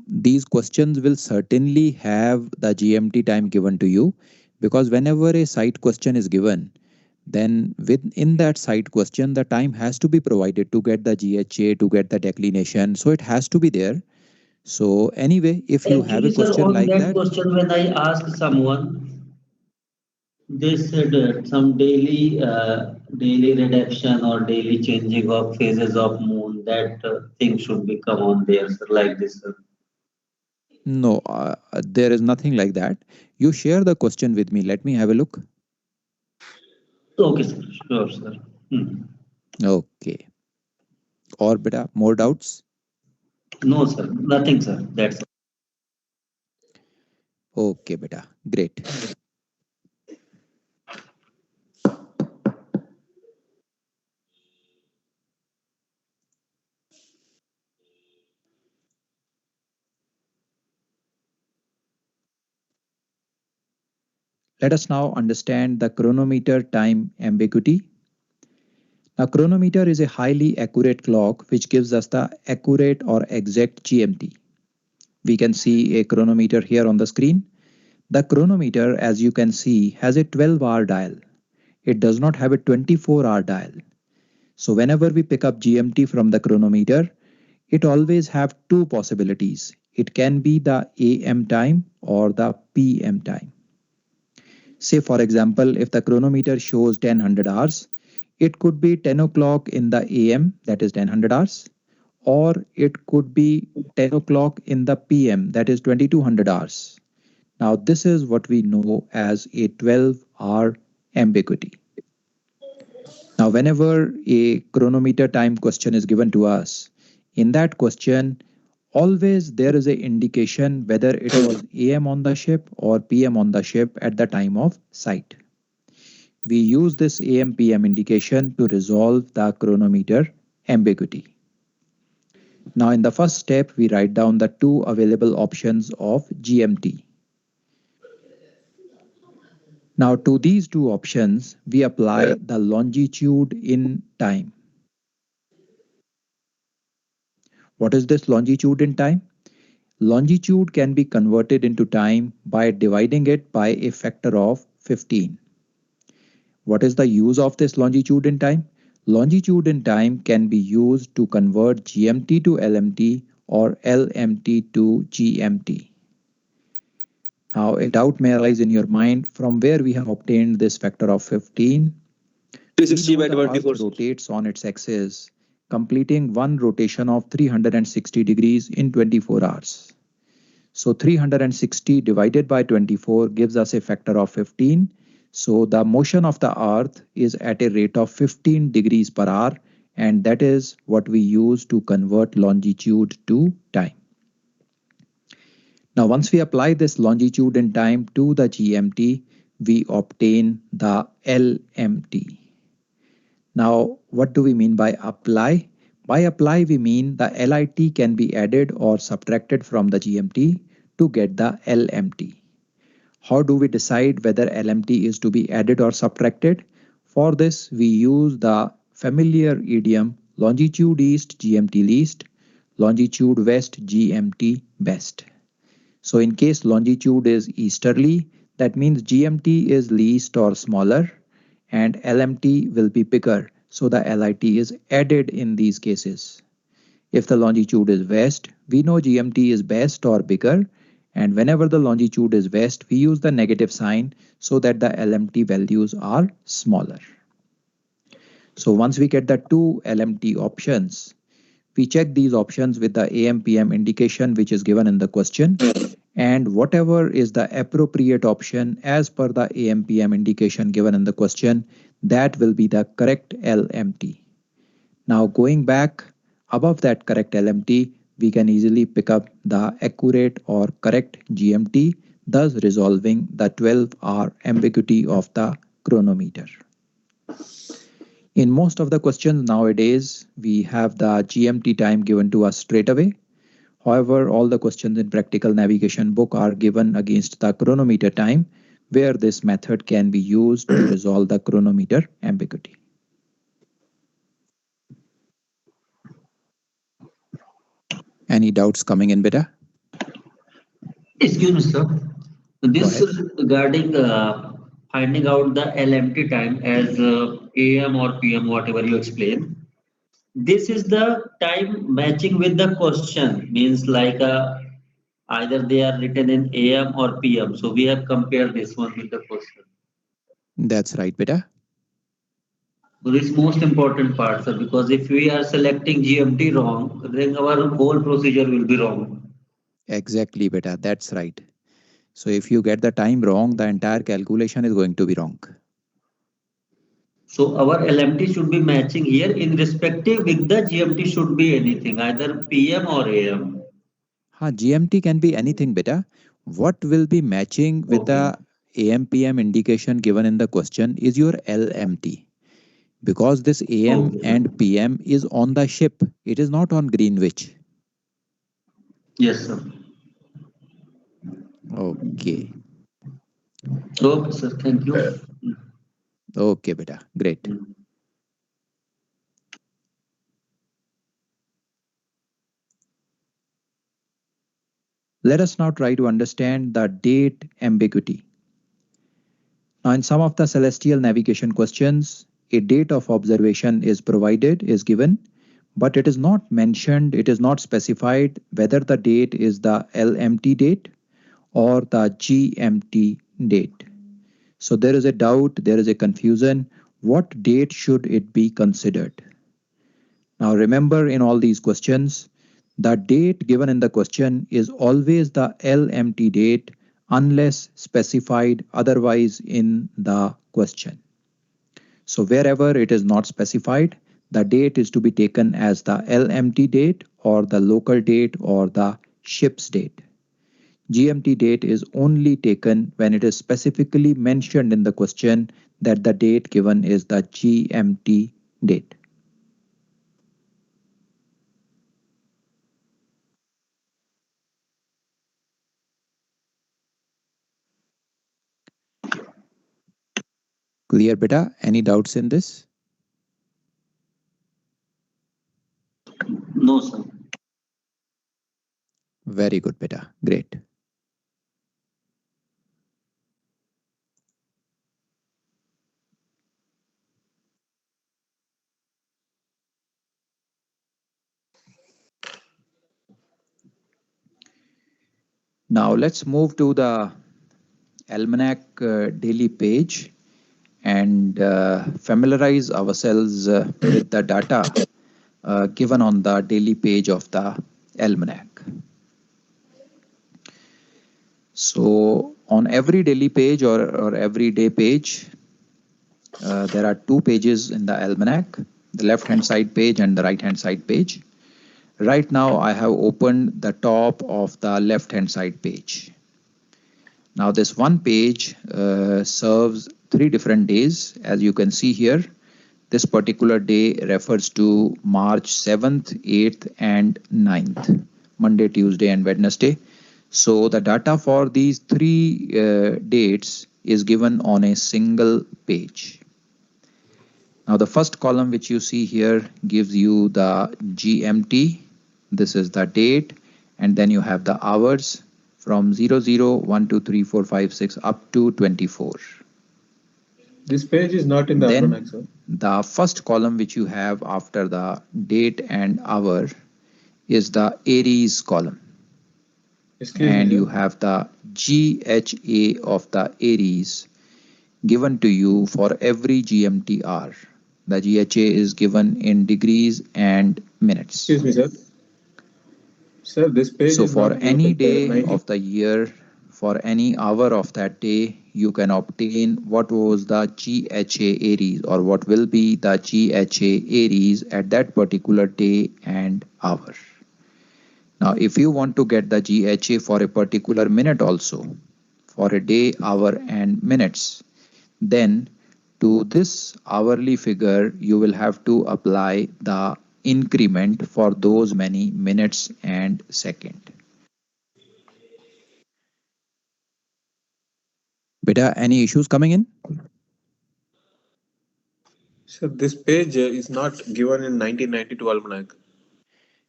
these questions will certainly have the GMT time given to you, because whenever a site question is given, then within that site question, the time has to be provided to get the GHA, to get the declination. So it has to be there. So anyway, if you have a Actually, sir, question on like that that, question, when I asked someone, they said some daily reduction or daily changing of phases of moon. That thing should be come on there, sir, like this, sir. no, there is nothing like that. You share the question with me. Let me have a look. Okay, sir. Sure, sir. Hmm. Okay. Or beta, more doubts? No, sir. Nothing, sir. That's Okay, beta. Great. Let us now understand the chronometer time ambiguity. A chronometer is a highly accurate clock which gives us the accurate or exact GMT. We can see a chronometer here on the screen. The chronometer, as you can see, has a 12-hour dial. It does not have a 24-hour dial. So whenever we pick up GMT from the chronometer, it always have two possibilities. It can be the AM time or the PM time. Say for example, if the chronometer shows 1000 hours, it could be 10 o'clock in the AM, that is 1000 hours, or it could be 10 o'clock in the PM, that is 2200 hours. Now this is what we know as a 12-hour ambiguity. Now whenever a chronometer time question is given to us, in that question, always there is a indication whether it was AM on the ship or PM on the ship at the time of sight. We use this AM PM indication to resolve the chronometer ambiguity. Now in the first step, we write down the two available options of GMT. Now to these two options, we apply the longitude in time. What is this longitude in time? Longitude can be converted into time by dividing it by a factor of 15. What is the use of this longitude in time? Longitude in time can be used to convert GMT to LMT or LMT to GMT. Now a doubt may arise in your mind from where we have obtained this factor of 15. 360 We know by the 24. Earth rotates on its axis, completing one rotation of 360 degrees in 24 hours. So 360 divided by 24 gives us a factor of 15. So the motion of the Earth is at a rate of 15 degrees per hour, and that is what we use to convert longitude to time. Now once we apply this longitude in time to the GMT, we obtain the LMT. Now what do we mean by apply? By apply we mean the LIT can be added or subtracted from the GMT to get the LMT. How do we decide whether LMT is to be added or subtracted? For this, we use the familiar idiom longitude east GMT least, longitude west GMT best. So in case longitude is easterly, that means GMT is least or smaller and LMT will be bigger. So the LIT is added in these cases. If the longitude is west, we know GMT is best or bigger, and whenever the longitude is west, we use the negative sign so that the LMT values are smaller. So once we get the two LMT options, we check these options with the AM PM indication which is given in the question, and whatever is the appropriate option as per the AM PM indication given in the question, that will be the correct LMT. Now going back above that correct LMT, we can easily pick up the accurate or correct GMT, thus resolving the 12-hour ambiguity of the chronometer. In most of the questions nowadays, we have the GMT time given to us straight away. However, all the questions in practical navigation book are given against the chronometer time, where this method can be used to resolve the chronometer ambiguity. Any doubts coming in, beta? Excuse me, sir. This ahead. is regarding finding out the LMT time as AM or PM, whatever you explain. This is the time matching with the question, means like either they are written in AM or PM. So we have compared this one with the question. That's right, beta. So this is most important part, sir, because if we are selecting GMT wrong, then our whole procedure will be wrong. Exactly, beta. That's right. So if you get the time wrong, the entire calculation is going to be wrong. So our LMT should be matching here in respective with the GMT should be anything, either PM or AM. GMT can be anything, beta. What will be matching with the AM PM indication given in the question is your LMT. Because this AM and PM is on the ship, it is not on Greenwich. Yes, sir. Okay. Okay, sir. Thank you. Okay, beta. Great. Let us now try to understand the date ambiguity. Now, in some of the celestial navigation questions, a date of observation is provided, is given, but it is not mentioned, it is not specified whether the date is the LMT date or the GMT date. So there is a doubt, there is a confusion. What date should it be considered? Now remember, in all these questions, the date given in the question is always the LMT date unless specified otherwise in the question. So wherever it is not specified, the date is to be taken as the LMT date or the local date or the ship's date. GMT date is only taken when it is specifically mentioned in the question that the date given is the GMT date. Clear, beta? Any doubts in this? No, sir. Very good, beta. Great. Now let's move to the Almanac daily page and familiarize ourselves with the data given on the daily page of the Almanac. So on every daily page or every day page, there are two pages in the Almanac, the left hand side page and the right hand side page. Right now I have opened the top of the left hand side page. Now this one page serves 3 different days. As you can see here, this particular day refers to March 7th, 8th and 9th, Monday, Tuesday and Wednesday. So the data for these 3 dates is given on a single page. Now the first column which you see here gives you the GMT. This is the date, and then you have the hours from 00, 1, 2, 3, 4, 5, 6 up to 24. This page is not in the Almanac, sir. The first column which you have after the date and hour is the Aries column. And you have the GHA of the Aries given to you for every GMT hour. The GHA is given in degrees and minutes. Excuse me, sir. Sir, this page So is for not any used day 90. of the year, for any hour of that day, you can obtain what was the GHA Aries or what will be the GHA Aries at that particular day and hour. Now, if you want to get the GHA for a particular minute also, for a day, hour and minutes, then To this hourly figure, you will have to apply the increment for those many minutes and second. Beta, any issues coming in? So this page is not given in 1992 almanac.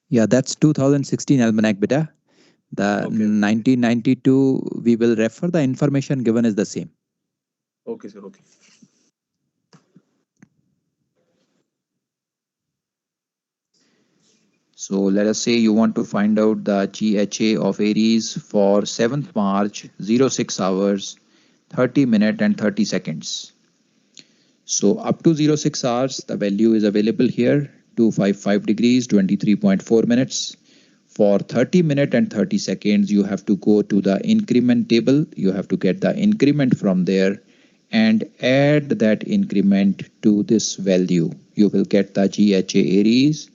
Yeah, that's 2016 almanac, beta. The Okay. 1992, we will refer the information given is the same. Okay, sir. Okay. So let us say you want to find out the GHA of Aries for 7th March, 06 hours, 30 minutes and 30 seconds. So up to 06 hours, the value is available here, 255 degrees, 23.4 minutes. For 30 minutes and 30 seconds, you have to go to the increment table. You have to get the increment from there and add that increment to this value. You will get the GHA Aries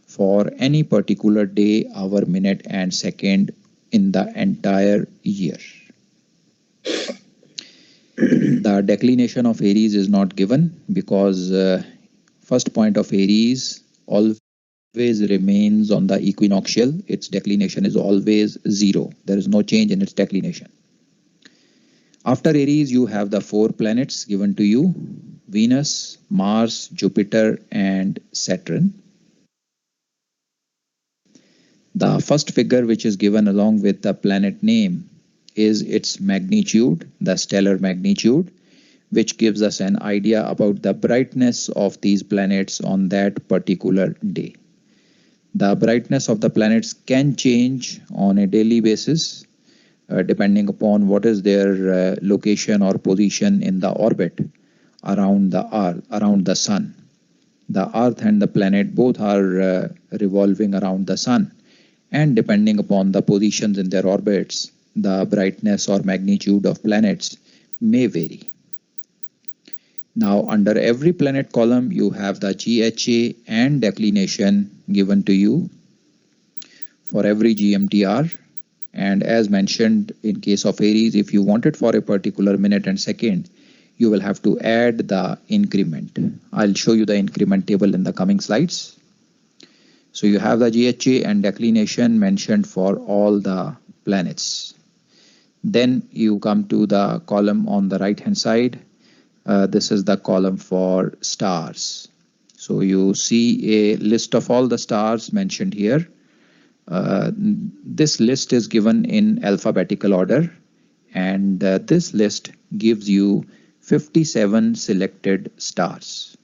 for any particular day, hour, minute and second in the entire year. The declination of Aries is not given because first point of Aries always remains on the equinoctial. Its declination is always 0. There is no change in its declination. After Aries, you have the 4 planets given to you: Venus, Mars, Jupiter and Saturn. The first figure which is given along with the planet name is its magnitude, the stellar magnitude, which gives us an idea about the brightness of these planets on that particular day. The brightness of the planets can change on a daily basis depending upon what is their location or position in the orbit around the Earth, around the Sun. The Earth and the planet both are revolving around the Sun, and depending upon the positions in their orbits, the brightness or magnitude of planets may vary. Now, under every planet column, you have the GHA and declination given to you for every GMTR. And as mentioned, in case of Aries, if you want it for a particular minute and second, you will have to add the increment. I'll show you the increment table in the coming slides. So you have the GHA and declination mentioned for all the planets. Then you come to the column on the right hand side. This is the column for stars. So you see a list of all the stars mentioned here. This list is given in alphabetical order, and this list gives you 57 selected stars.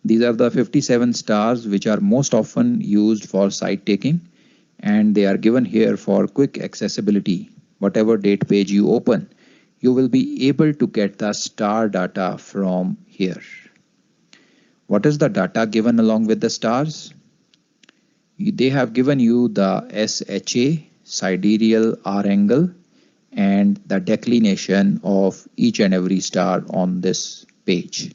These are the 57 stars which are most often used for site taking, and they are given here for quick accessibility. Whatever date page you open, you will be able to get the star data from here. What is the data given along with the stars? They have given you the SHA, sidereal R angle, and the declination of each and every star on this page.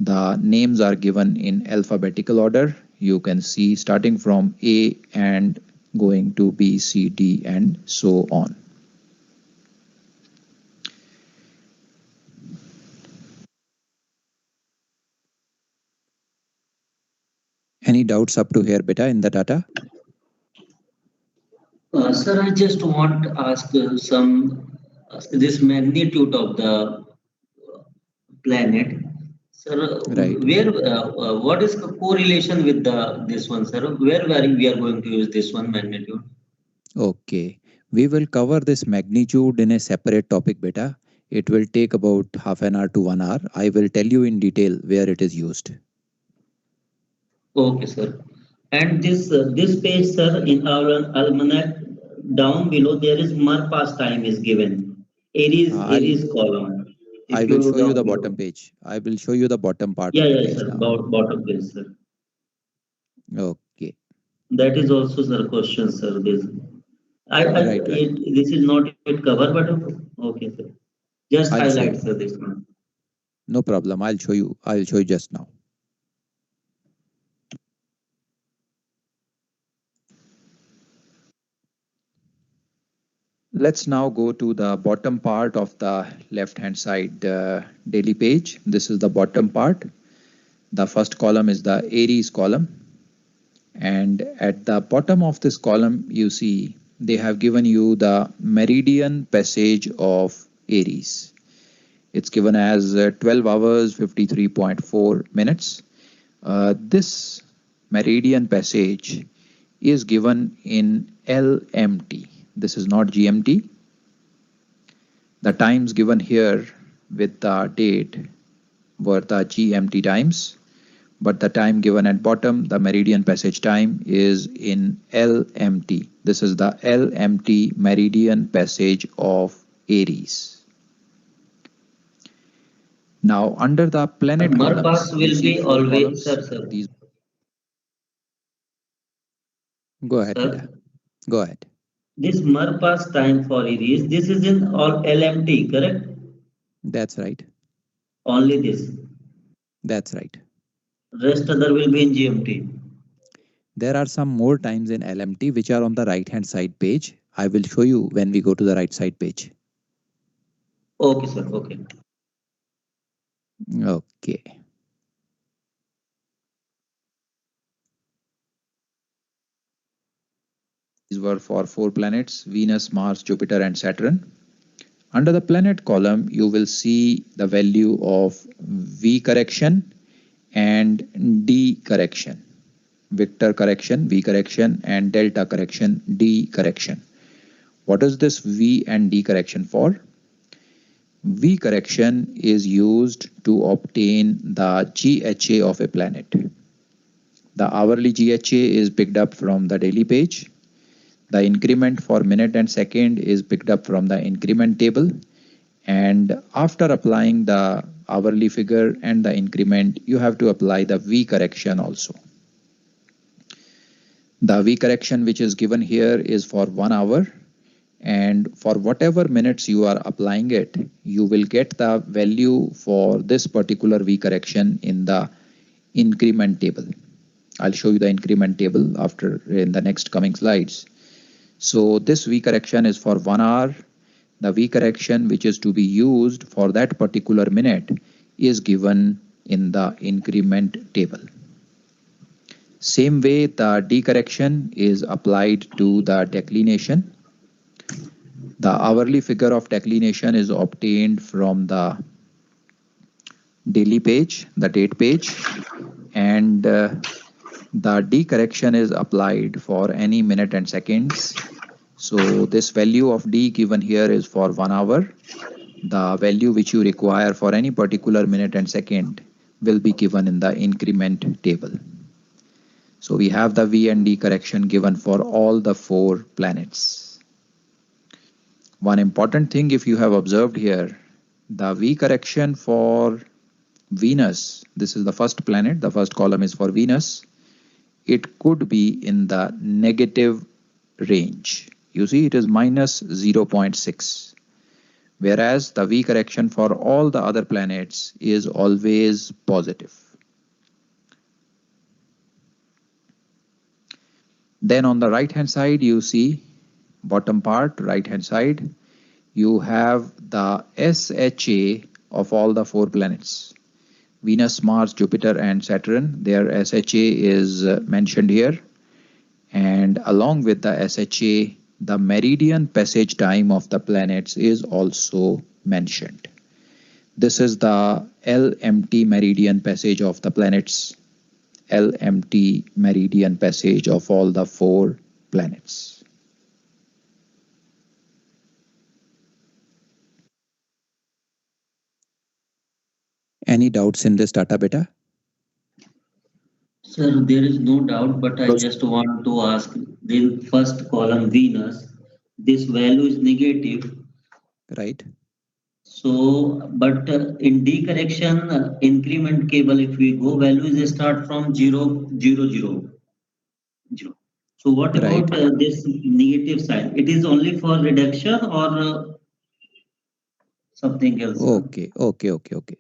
The names are given in alphabetical order. You can see starting from A and going to B, C, D, and so on. Any doubts up to here, beta, in the data? Sir, I just want to ask this magnitude of the planet. Sir, Right. where what is the correlation with this one, sir? Where we are going to use this one magnitude? Okay. We will cover this magnitude in a separate topic, beta. It will take about half an hour to 1 hour. I will tell you in detail where it is used. Okay, sir. And this page, sir, in our almanac, down below there is Marpas time is given. Aries column. I If will you show you down the below. bottom page. I will show you the bottom part Yeah, of the yeah, page sir. now. Bottom page, sir. Okay. That is also, sir, question, sir. Right. This is not yet covered, but okay, sir. Just I'll show highlight, you. sir, this one. No problem. I'll show you. I'll show you just now. Let's now go to the bottom part of the left-hand side daily page. This is the bottom part. The first column is the Aries column. And at the bottom of this column, you see they have given you the meridian passage of Aries. It's given as 12 hours 53.4 minutes. This meridian passage is given in LMT. This is not GMT. The times given here with the date were the GMT times, but the time given at bottom, the meridian passage time, is in LMT. This is the LMT meridian passage of Aries. Now, under the planet Marpas columns, will be always, sir. these. Go ahead, Sir? Beta. Go ahead. This Marpas time for Aries, this is in all LMT, correct? That's right. Only this. That's right. Rest other will be in GMT. There are some more times in LMT which are on the right hand side page. I will show you when we go to the right side page. Okay, sir. Okay. Okay. These were for 4 planets: Venus, Mars, Jupiter, and Saturn. Under the planet column, you will see the value of V correction and D correction. Victor correction, V correction, and delta correction, D correction. What is this V and D correction for? V correction is used to obtain the GHA of a planet. The hourly GHA is picked up from the daily page. The increment for minute and second is picked up from the increment table. And after applying the hourly figure and the increment, you have to apply the V correction also. The V correction which is given here is for 1 hour. And for whatever minutes you are applying it, you will get the value for this particular V correction in the increment table. I'll show you the increment table after in the next coming slides. So this V correction is for 1 hour. The V correction which is to be used for that particular minute is given in the increment table. Same way, the D correction is applied to the declination. The hourly figure of declination is obtained from the daily page, the date page, and the D correction is applied for any minute and seconds. So this value of D given here is for 1 hour. The value which you require for any particular minute and second will be given in the increment table. So we have the V and D correction given for all the 4 planets. One important thing, if you have observed here, the V correction for Venus, this is the first planet, the first column is for Venus, it could be in the negative range. You see, it is minus 0.6, whereas the V correction for all the other planets is always positive. Then on the right hand side, you see bottom part, right hand side, you have the SHA of all the 4 planets. Venus, Mars, Jupiter, and Saturn, their SHA is mentioned here. And along with the SHA, the meridian passage time of the planets is also mentioned. This is the LMT meridian passage of the planets. LMT meridian passage of all the 4 planets. Any doubts in this data, Beta? Sir, there is no doubt, but I just want to ask the first column Venus, this value is negative. Right. So, but in D correction increment cable, if we go, values start from 0, 0, 0, 0. So what about this negative sign? It is only for reduction or something else? Okay.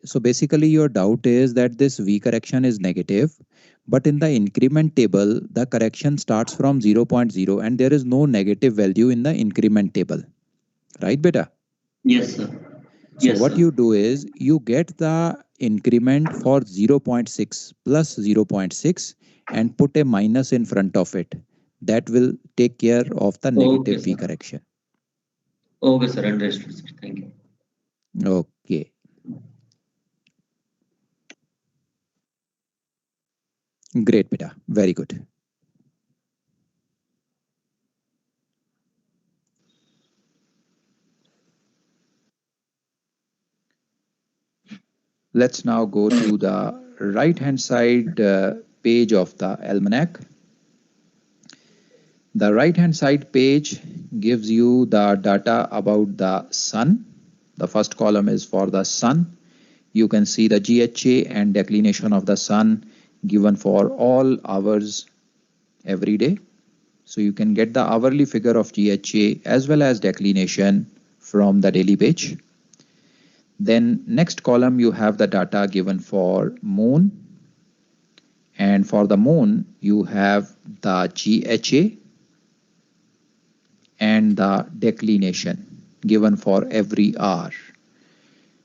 So basically your doubt is that this V correction is negative, but in the increment table, the correction starts from 0.0 and there is no negative value in the increment table. right, beta? Yes, sir. So Yes, what sir. you do is you get the increment for 0.6 plus 0.6 and put a minus in front of it. That will take care of the negative Okay, V sir. correction. Okay, sir. Understood, sir. Thank you. Okay. Great, beta. Very good. Let's now go to the right hand side page of the almanac. The right hand side page gives you the data about the sun. The first column is for the sun. You can see the GHA and declination of the sun given for all hours every day. So you can get the hourly figure of GHA as well as declination from the daily page. Then next column you have the data given for moon, and for the moon you have the GHA and the declination given for every hour.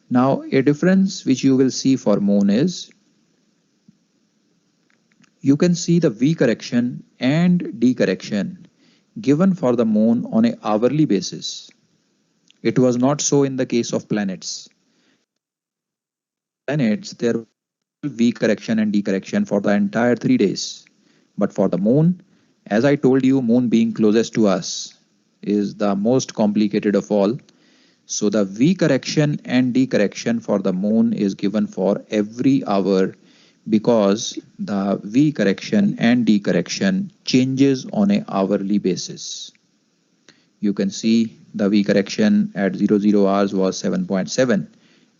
Now a difference which you will see for moon is you can see the V correction and D correction given for the moon on an hourly basis. It was not so in the case of planets. Planets, there will be V correction and D correction for the entire 3 days. But for the moon, as I told you, moon being closest to us is the most complicated of all. So the V correction and D correction for the moon is given for every hour because the V correction and D correction changes on a hourly basis. You can see the V correction at 00 hours was 7.7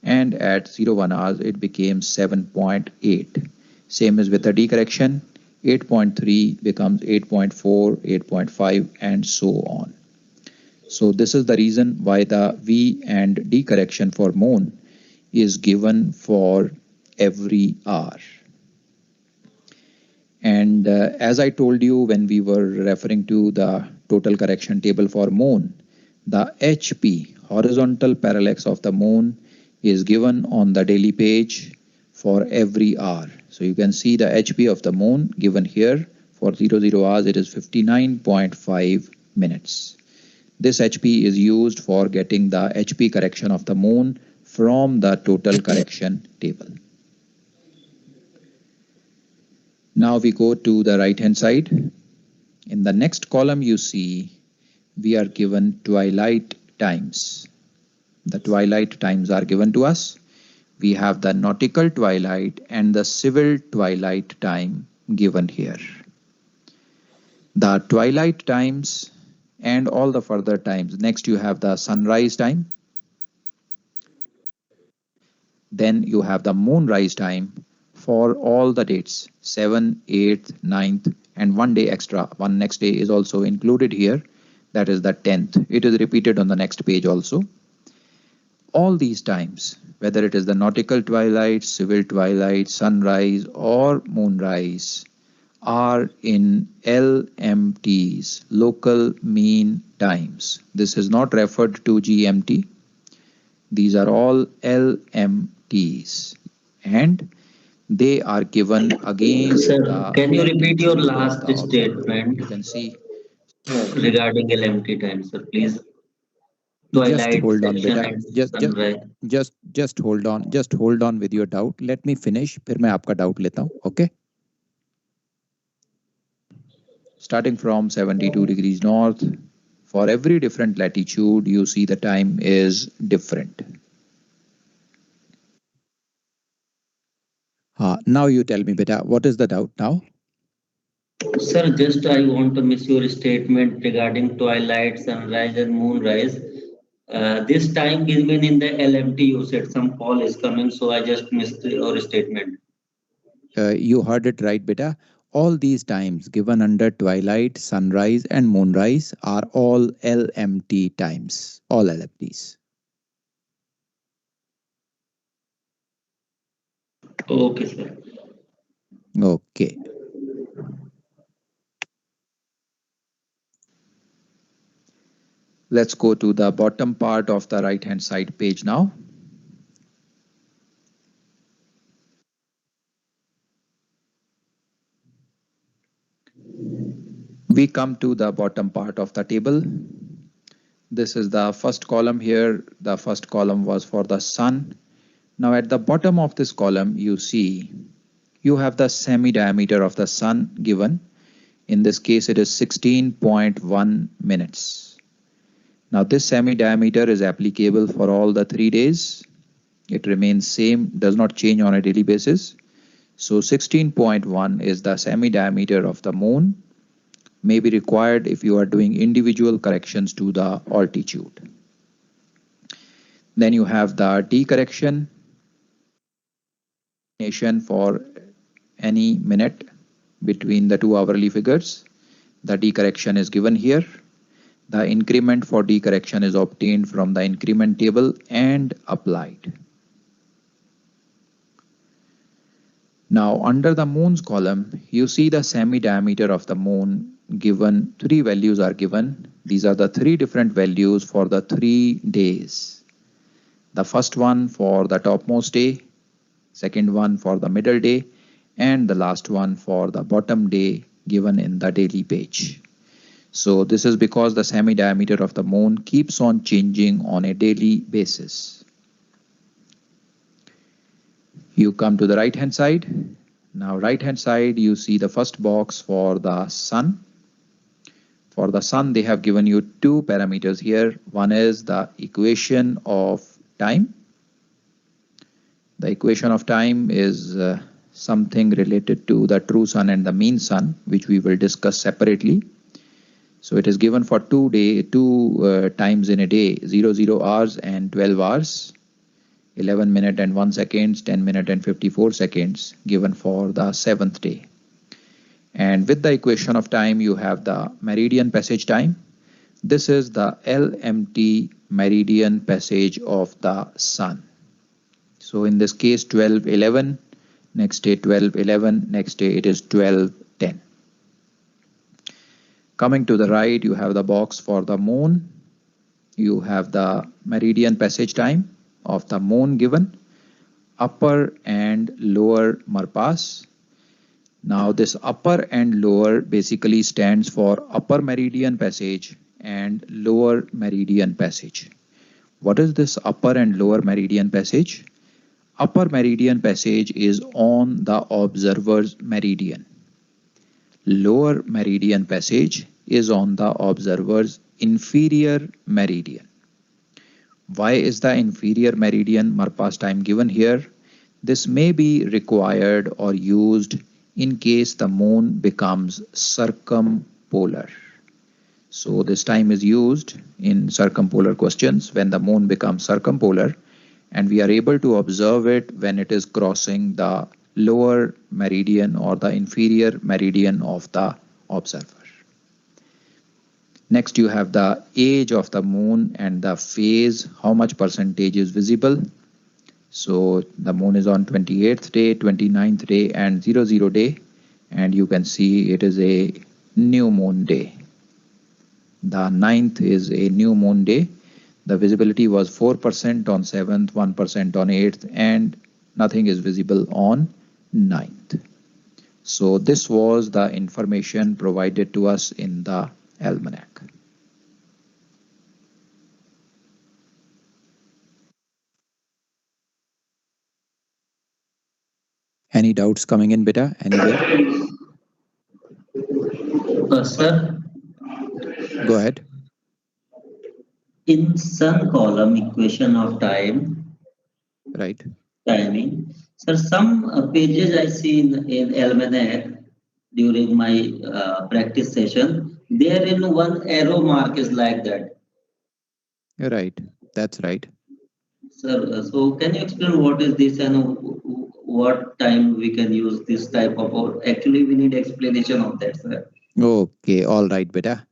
and at 01 hours it became 7.8. Same as with the D correction, 8.3 becomes 8.4, 8.5 and so on. So this is the reason why the V and D correction for moon is given for every hour. And as I told you when we were referring to the total correction table for moon, the HP, horizontal parallax of the moon, is given on the daily page for every hour. So you can see the HP of the moon given here for 00 hours, it is 59.5 minutes. This HP is used for getting the HP correction of the moon from the total correction table. Now we go to the right hand side. In the next column you see we are given twilight times. The twilight times are given to us. We have the nautical twilight and the civil twilight time given here. The twilight times and all the further times. Next you have the sunrise time. Then you have the moonrise time for all the dates 7th, 8th, 9th and one day extra. One next day is also included here. That is the 10th. It is repeated on the next page also. All these times, whether it is the nautical twilight, civil twilight, sunrise or moonrise, are in LMTs, local mean times. This is not referred to GMT. These are all LMTs and they are given against Sir, the can you repeat your intensity of last the observer. statement You can see, regarding LMT time, sir, please? just Twilight hold on section beta, and sunrise. just hold on with your doubt. Let me finish, फिर मैं आपका doubt लेता हूँ, okay? Starting from 72 degrees north, for every different latitude, you see the time is different. Now you tell me, beta, what is the doubt now? Sir, just I want to miss your statement regarding twilight, sunrise, and moonrise. This time given in the LMT, you said some call is coming, so I just missed your statement. You heard it right, beta. All these times given under twilight, sunrise, and moonrise are all LMT times. All LMTs. Okay, sir. Okay. Let's go to the bottom part of the right hand side page now. We come to the bottom part of the table. This is the first column here. The first column was for the sun. Now at the bottom of this column, you see you have the semi-diameter of the sun given. In this case, it is 16.1 minutes. Now this semi-diameter is applicable for all the 3 days. It remains same, does not change on a daily basis. So 16.1 is the semi-diameter of the moon. May be required if you are doing individual corrections to the altitude. Then you have the D correction for any minute between the two hourly figures. The D correction is given here. The increment for D correction is obtained from the increment table and applied. Now under the moon's column, you see the semi-diameter of the moon given. 3 values are given. These are the 3 different values for the 3 days. The first one for the topmost day, second one for the middle day, and the last one for the bottom day given in the daily page. So this is because the semi-diameter of the moon keeps on changing on a daily basis. You come to the right hand side. Now right hand side, you see the first box for the sun. For the sun, they have given you 2 parameters here. One is the equation of time. The equation of time is something related to the true sun and the mean sun, which we will discuss separately. So it is given for 2 times in a day, 00 hours and 12 hours, 11 minutes and 1 second, 10 minutes and 54 seconds given for the 7th day. And with the equation of time, you have the meridian passage time. This is the LMT meridian passage of the sun. So in this case, 12:11, next day 12:11, next day it is 12:10. Coming to the right, you have the box for the moon. You have the meridian passage time of the moon given, upper and lower Marpas. Now this upper and lower basically stands for upper meridian passage and lower meridian passage. What is this upper and lower meridian passage? Upper meridian passage is on the observer's meridian. Lower meridian passage is on the observer's inferior meridian. Why is the inferior meridian Marpas time given here? This may be required or used in case the moon becomes circumpolar. So this time is used in circumpolar questions when the moon becomes circumpolar, and we are able to observe it when it is crossing the lower meridian or the inferior meridian of the observer. Next, you have the age of the moon and the phase, how much percentage is visible. So the moon is on 28th day, 29th day and 00 day, and you can see it is a new moon day. The 9th is a new moon day. The visibility was 4% on 7th, 1% on 8th, and nothing is visible on 9th. So this was the information provided to us in the almanac. Any doubts coming in, beta? Anywhere? Sir, Go ahead. in sun column equation of time, Right. timing, sir, some pages I see in almanac during my practice session, there in one arrow mark is like that. Right. That's right. Sir, so can you explain what is this and what time we can use this type of, or actually we need explanation of that, sir. Okay. All right, beta.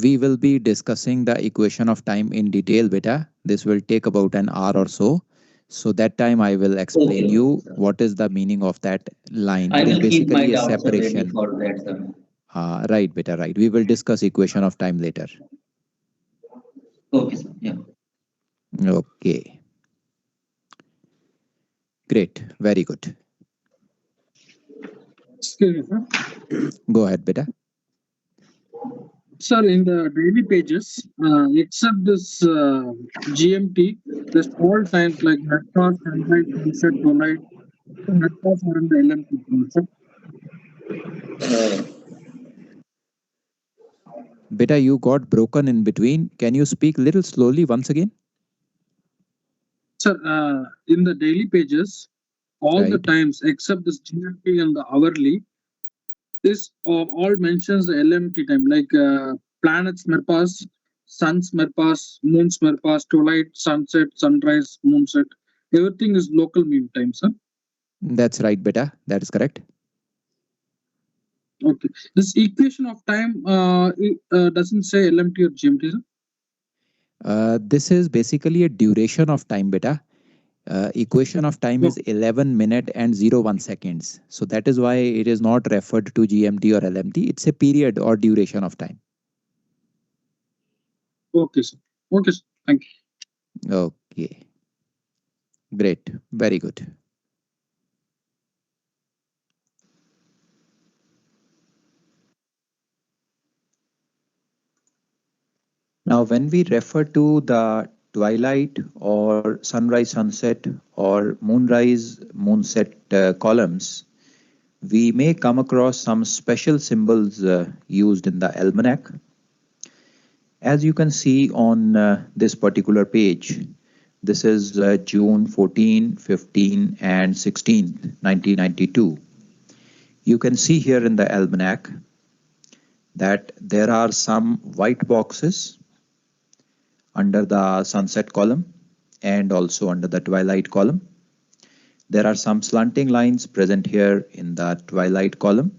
We will be discussing the equation of time in detail, beta. This will take about an hour or so. So that time I will explain Okay, you sir. what is the meaning of that line. I It is will keep my basically a doubts ready separation. for that, sir. Right, beta, right. We will discuss equation of time later. Okay, sir. Yeah. Okay. Great. Very good. Excuse me, sir. Go ahead, beta. Sir, in the daily pages, except this GMT, there's all times like breakfast, sunrise, sunset, twilight, breakfast are in the LMT. Sir. Uh, Beta, you got broken in between. Can you speak little slowly once again? Sir, in the daily pages, all the Right. times except this GMT and the hourly, this all mentions the LMT time, like planets Merpas, suns Merpas, moons Merpas, twilight, sunset, sunrise, moonset. Everything is local mean time, sir. That's right, beta. That is correct. Okay. This equation of time doesn't say LMT or GMT, sir. This is basically a duration of time, beta. Equation of time is 11 minute and 01 seconds. So that is why it is not referred to GMT or LMT. It's a period or duration of time. Okay, sir. Okay, sir. Thank you. Okay. Great. Very good. Now, when we refer to the twilight or sunrise, sunset or moonrise, moonset columns, we may come across some special symbols used in the almanac. As you can see on this particular page, this is June 14, 15 and 16, 1992. You can see here in the almanac that there are some white boxes under the sunset column and also under the twilight column. There are some slanting lines present here in the twilight column,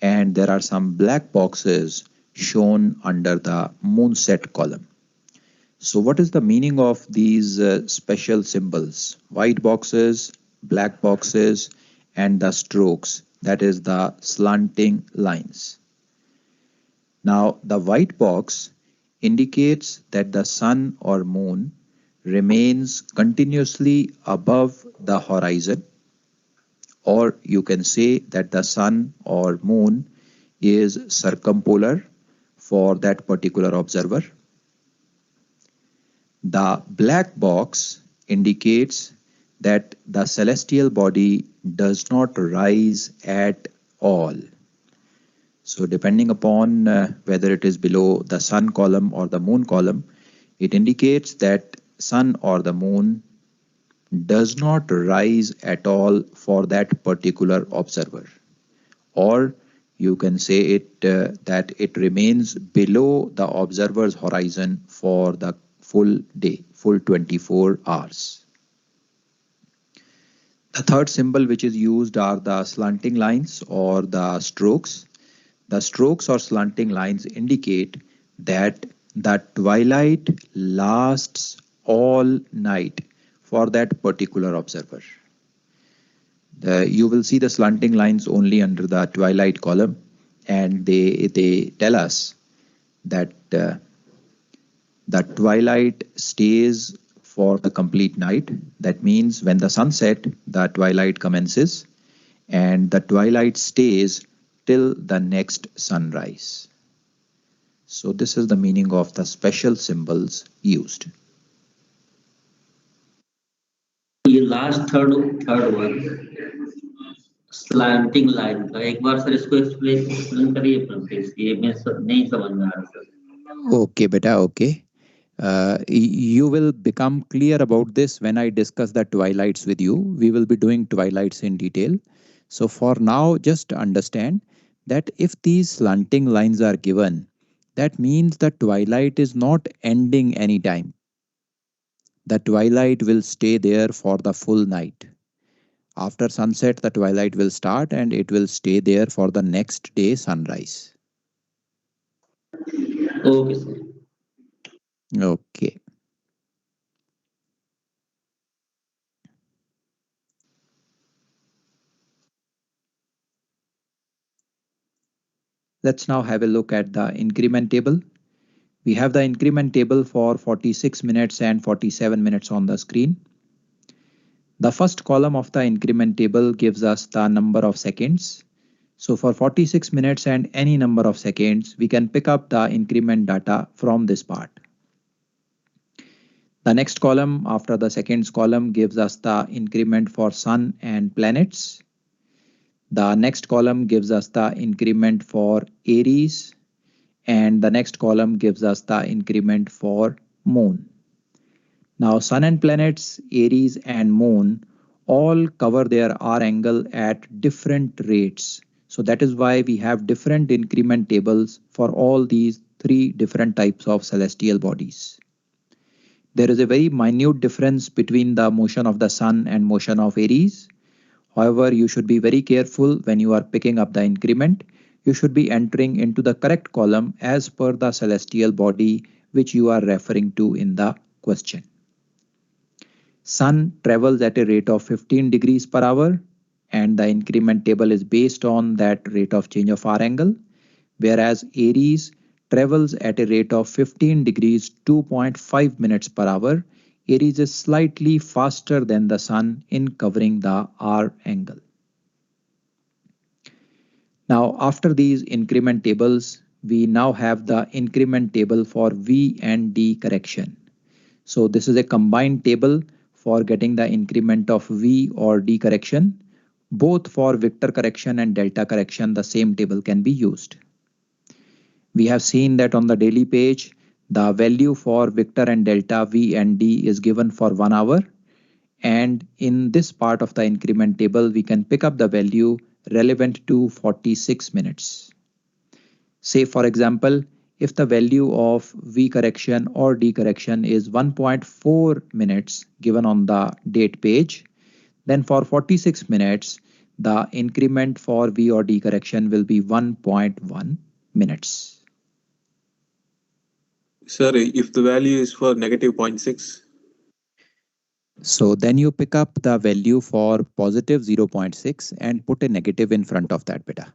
and there are some black boxes shown under the moonset column. So what is the meaning of these special symbols? White boxes, black boxes, and the strokes, that is the slanting lines. Now, the white box indicates that the sun or moon remains continuously above the horizon, or you can say that the sun or moon is circumpolar for that particular observer. The black box indicates that the celestial body does not rise at all. So depending upon whether it is below the sun column or the moon column, it indicates that sun or the moon does not rise at all for that particular observer. Or you can say it that it remains below the observer's horizon for the full day, full 24 hours. The third symbol which is used are the slanting lines or the strokes. The strokes or slanting lines indicate that the twilight lasts all night for that particular observer. You will see the slanting lines only under the twilight column, and they tell us that the twilight stays for the complete night. That means when the sun sets, the twilight commences, and the twilight stays till the next sunrise. So this is the meaning of the special symbols used. ये last third one slanting line का एक बार sir इसको explain करिए please, ये मैं नहीं समझ में आ रहा sir. Okay, beta, okay. You will become clear about this when I discuss the twilights with you. We will be doing twilights in detail. So for now, just understand that if these slanting lines are given, that means the twilight is not ending anytime. The twilight will stay there for the full night. After sunset, the twilight will start and it will stay there for the next day sunrise. Okay, sir. Okay. Let's now have a look at the increment table. We have the increment table for 46 minutes and 47 minutes on the screen. The first column of the increment table gives us the number of seconds. So for 46 minutes and any number of seconds, we can pick up the increment data from this part. The next column after the seconds column gives us the increment for sun and planets. The next column gives us the increment for Aries, and the next column gives us the increment for moon. Now sun and planets, Aries and moon all cover their R angle at different rates. So that is why we have different increment tables for all these three different types of celestial bodies. There is a very minute difference between the motion of the sun and motion of Aries. However, you should be very careful when you are picking up the increment. You should be entering into the correct column as per the celestial body which you are referring to in the question. Sun travels at a rate of 15 degrees per hour, and the increment table is based on that rate of change of R angle, whereas Aries travels at a rate of 15 degrees 2.5 minutes per hour. Aries is slightly faster than the sun in covering the R angle. Now after these increment tables, we now have the increment table for V and D correction. So this is a combined table for getting the increment of V or D correction. Both for Victor correction and delta correction, the same table can be used. We have seen that on the daily page, the value for Victor and delta V and D is given for 1 hour. And in this part of the increment table, we can pick up the value relevant to 46 minutes. Say for example, if the value of V correction or D correction is 1.4 minutes given on the date page, then for 46 minutes, the increment for V or D correction will be 1.1 minutes. Sir, if the value is for negative 0.6, So then you pick up the value for positive 0.6 and put a negative in front of that beta.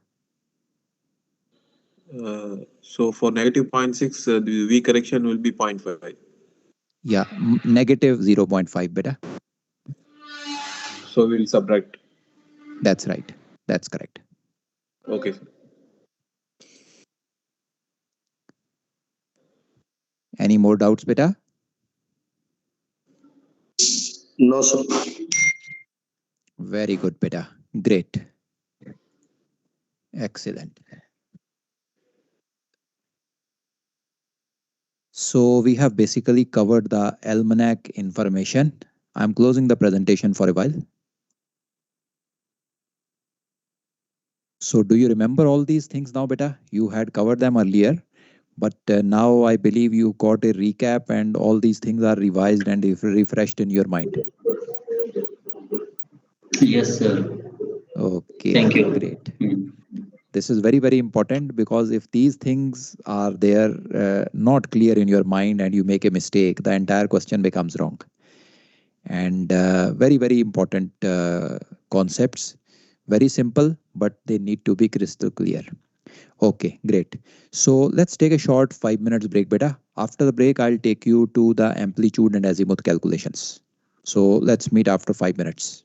so for negative 0.6, the V correction will be 0.5. Yeah, negative 0.5 beta. So we'll subtract. That's right. That's correct. Okay, sir. Any more doubts, beta? No, sir. Very good, beta. Great. Excellent. So we have basically covered the almanac information. I'm closing the presentation for a while. So do you remember all these things now, beta? You had covered them earlier, but now I believe you got a recap and all these things are revised and refreshed in your mind. Yes, sir. Okay, Thank you. great. This is very, very important because if these things are there not clear in your mind and you make a mistake, the entire question becomes wrong. And very, very important concepts. Very simple, but they need to be crystal clear. Okay, great. So let's take a short 5 minutes break, beta. After the break, I'll take you to the amplitude and azimuth calculations. So let's meet after 5 minutes.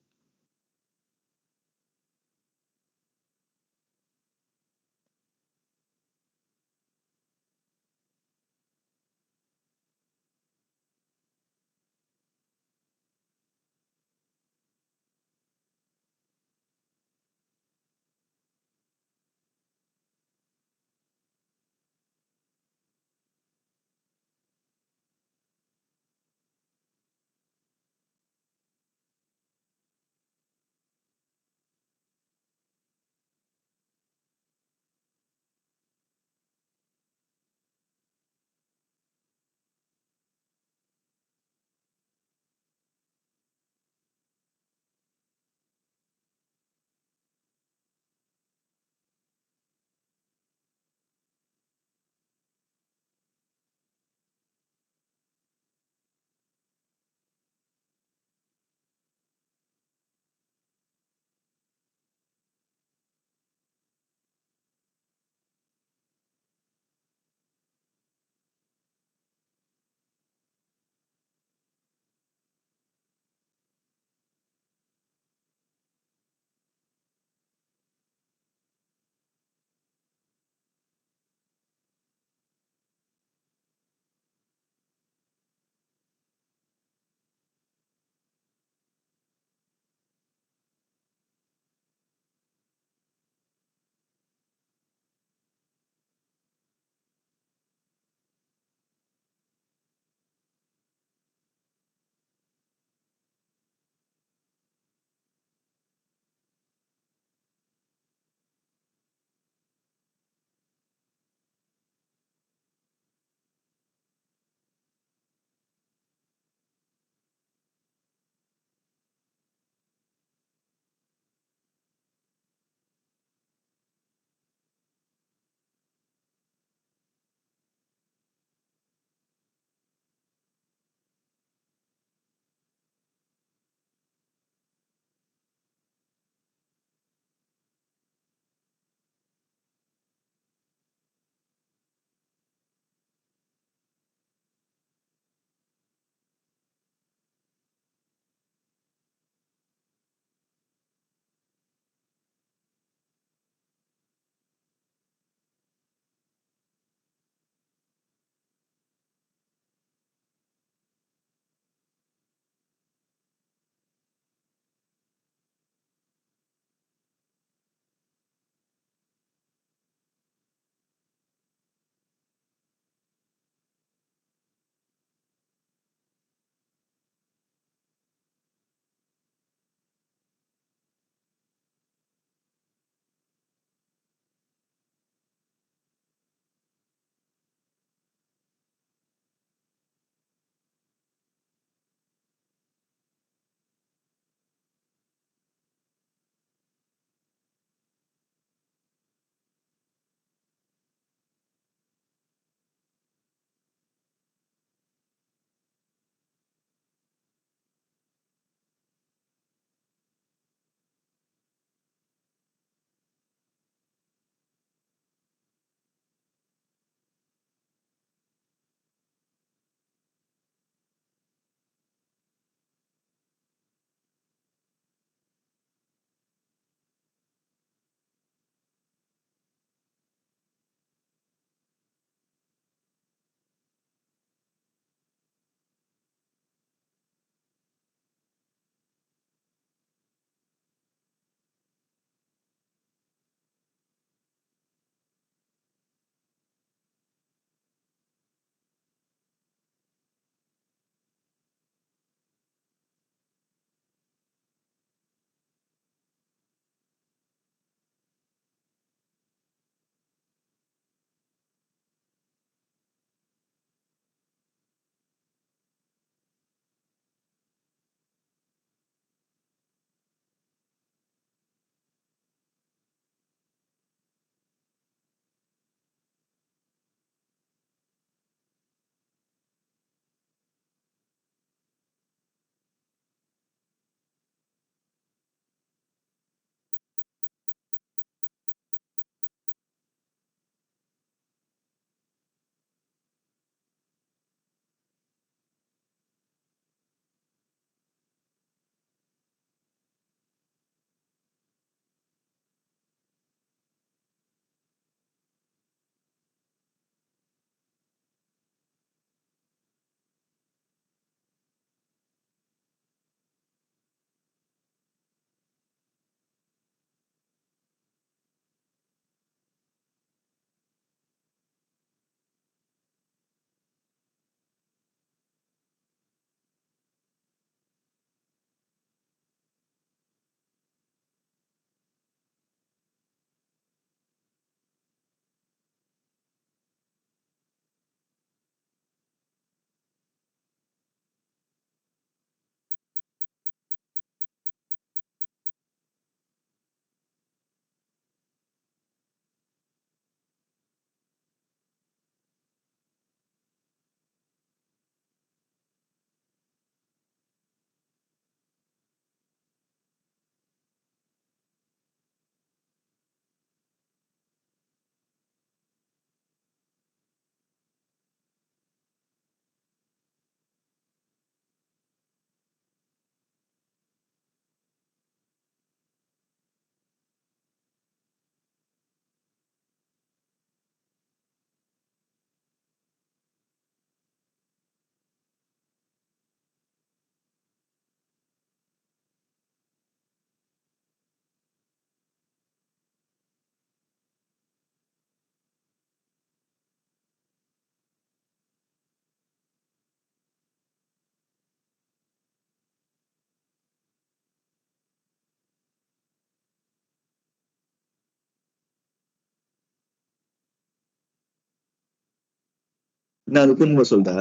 ನಾನು ಅನ್ಕೊಂಡ್ ಮಸೋದಾ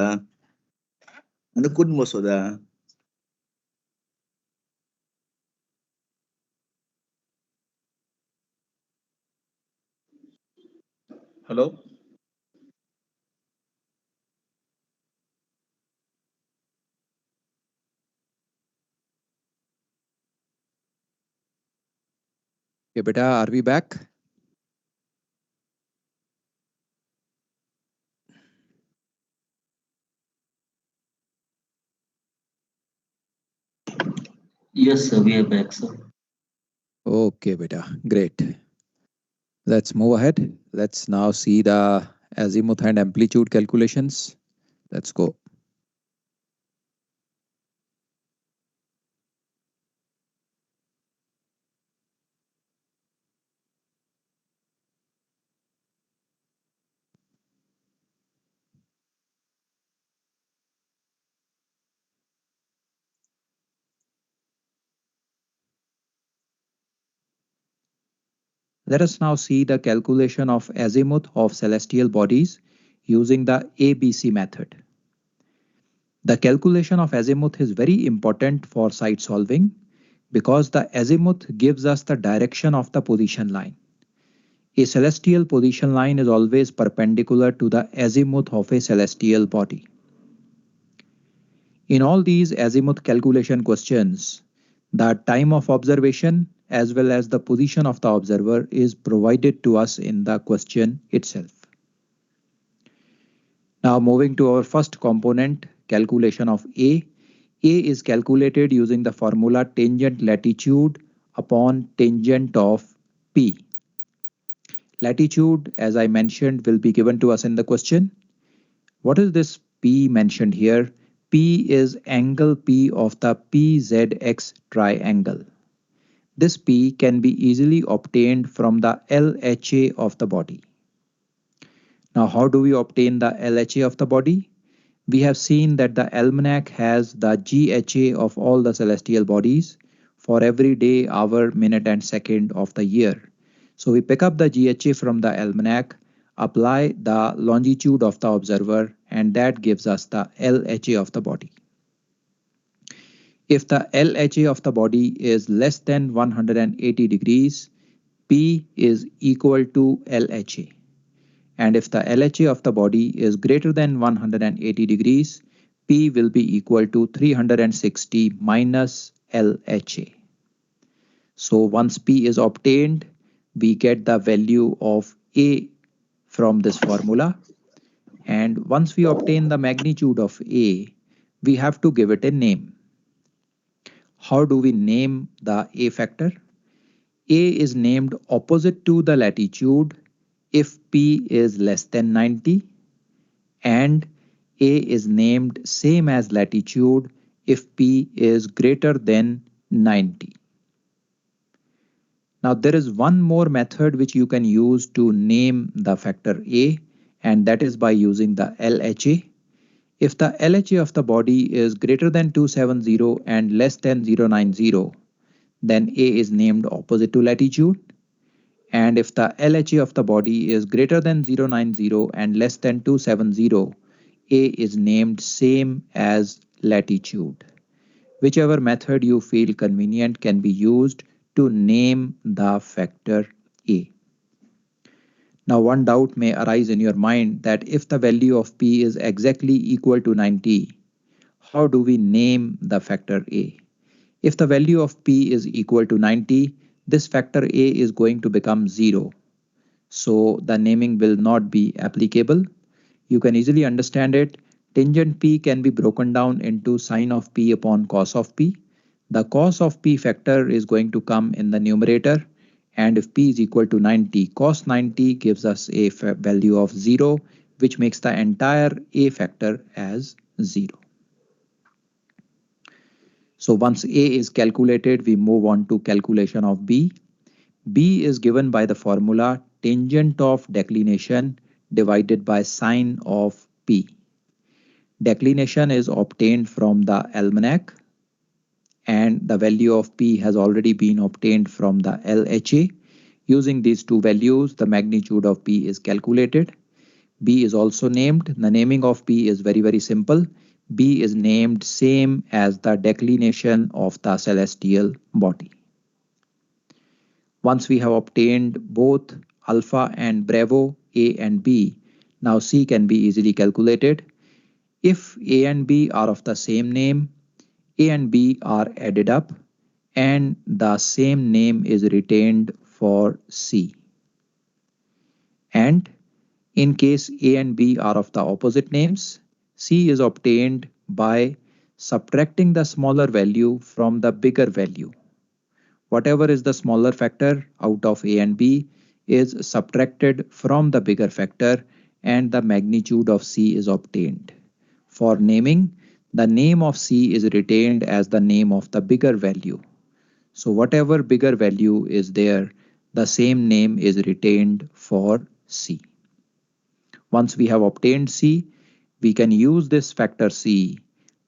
ಅನ್ಕೊಂಡ್ ಮಸೋದಾ Hello? Okay, beta, are we back? Yes, sir, we are back, sir. Okay, beta, great. Let's move ahead. Let's now see the azimuth and amplitude calculations. Let's go. Let us now see the calculation of azimuth of celestial bodies using the ABC method. The calculation of azimuth is very important for site solving because the azimuth gives us the direction of the position line. A celestial position line is always perpendicular to the azimuth of a celestial body. In all these azimuth calculation questions, the time of observation as well as the position of the observer is provided to us in the question itself. Now moving to our first component, calculation of A. A is calculated using the formula tangent latitude upon tangent of P. Latitude, as I mentioned, will be given to us in the question. What is this P mentioned here? P is angle P of the PZX triangle. This P can be easily obtained from the LHA of the body. Now, how do we obtain the LHA of the body? We have seen that the almanac has the GHA of all the celestial bodies for every day, hour, minute, and second of the year. So we pick up the GHA from the almanac, apply the longitude of the observer, and that gives us the LHA of the body. If the LHA of the body is less than 180 degrees, P is equal to LHA. And if the LHA of the body is greater than 180 degrees, P will be equal to 360 minus LHA. So once P is obtained, we get the value of A from this formula. And once we obtain the magnitude of A, we have to give it a name. How do we name the A factor? A is named opposite to the latitude if P is less than 90, and A is named same as latitude if P is greater than 90. Now there is one more method which you can use to name the factor A, and that is by using the LHA. If the LHA of the body is greater than 270 and less than 090, then A is named opposite to latitude. And if the LHA of the body is greater than 090 and less than 270, A is named same as latitude. Whichever method you feel convenient can be used to name the factor A. Now one doubt may arise in your mind that if the value of P is exactly equal to 90, how do we name the factor A? If the value of P is equal to 90, this factor A is going to become 0. So the naming will not be applicable. You can easily understand it. Tangent P can be broken down into sine of P upon cos of P. The cos of P factor is going to come in the numerator, and if P is equal to 90, cos 90 gives us a value of 0, which makes the entire A factor as 0. So once A is calculated, we move on to calculation of B. B is given by the formula tangent of declination divided by sine of P. Declination is obtained from the almanac, and the value of P has already been obtained from the LHA. Using these two values, the magnitude of P is calculated. B is also named. The naming of B is very, very simple. B is named same as the declination of the celestial body. Once we have obtained both alpha and Bravo, A and B, now C can be easily calculated. If A and B are of the same name, A and B are added up and the same name is retained for C. And in case A and B are of the opposite names, C is obtained by subtracting the smaller value from the bigger value. Whatever is the smaller factor out of A and B is subtracted from the bigger factor and the magnitude of C is obtained. For naming, the name of C is retained as the name of the bigger value. So whatever bigger value is there, the same name is retained for C. Once we have obtained C, we can use this factor C